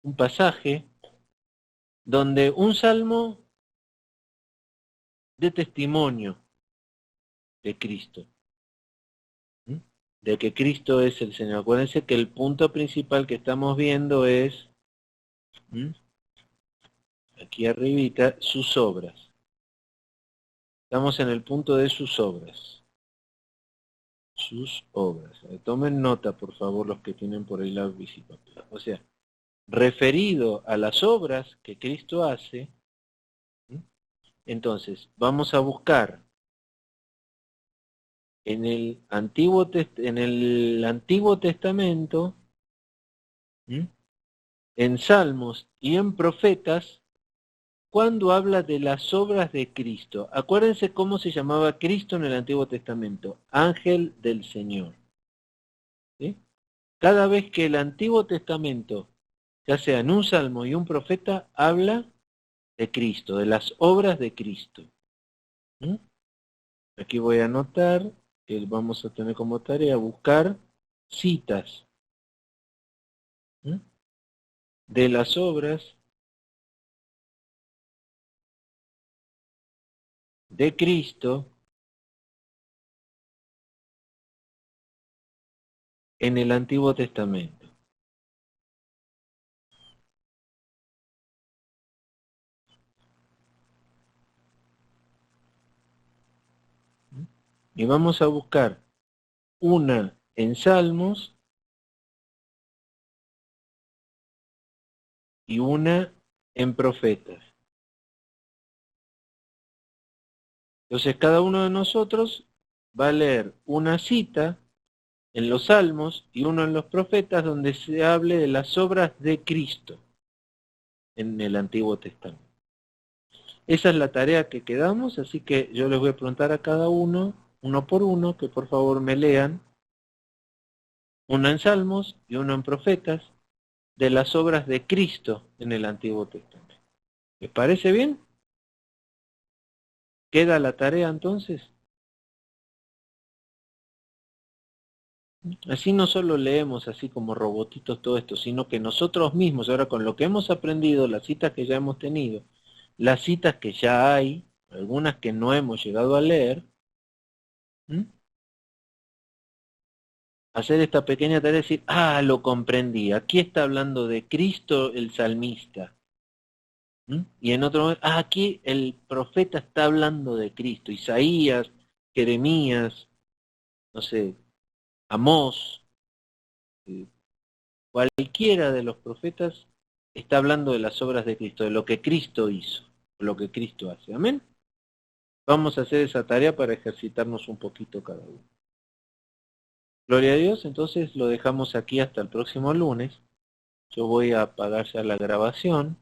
un pasaje donde un salmo de testimonio de Cristo, de que Cristo es el Señor. Acuérdense que el punto principal que estamos viendo es, aquí arribita, sus obras. Estamos en el punto de sus obras. Sus obras. Tomen nota, por favor, los que tienen por ahí lápiz y papel. O sea, referido a las obras que Cristo hace, entonces vamos a buscar en el Antiguo Testamento, en Salmos y en Profetas, cuando habla de las obras de Cristo. Acuérdense cómo se llamaba Cristo en el Antiguo Testamento, ángel del Señor. ¿Sí? Cada vez que el Antiguo Testamento, ya sea en un salmo y un profeta, habla de Cristo, de las obras de Cristo. ¿Mm? Aquí voy a anotar que vamos a tener como tarea buscar citas, ¿mm?, de las obras de Cristo en el Antiguo Testamento. ¿Mm? Y vamos a buscar una en Salmos y una en Profetas. Entonces cada uno de nosotros va a leer una cita en los Salmos y uno en los Profetas donde se hable de las obras de Cristo en el Antiguo Testamento. Esa es la tarea que quedamos, así que yo les voy a preguntar a cada uno, uno por uno, que por favor me lean, uno en Salmos y uno en Profetas, de las obras de Cristo en el Antiguo Testamento. ¿Les parece bien? ¿Queda la tarea entonces? Así no solo leemos así como robotitos todo esto, sino que nosotros mismos, ahora con lo que hemos aprendido, las citas que ya hemos tenido, las citas que ya hay, algunas que no hemos llegado a leer, ¿m?, hacer esta pequeña tarea y decir, lo comprendí, aquí está hablando de Cristo el salmista. ¿M? Y en otro momento, aquí el profeta está hablando de Cristo, Isaías, Jeremías, no sé, Amós, cualquiera de los profetas está hablando de las obras de Cristo, de lo que Cristo hizo, lo que Cristo hace. Amén. Vamos a hacer esa tarea para ejercitarnos un poquito cada uno. Gloria a Dios, entonces lo dejamos aquí hasta el próximo lunes. Yo voy a apagar ya la grabación.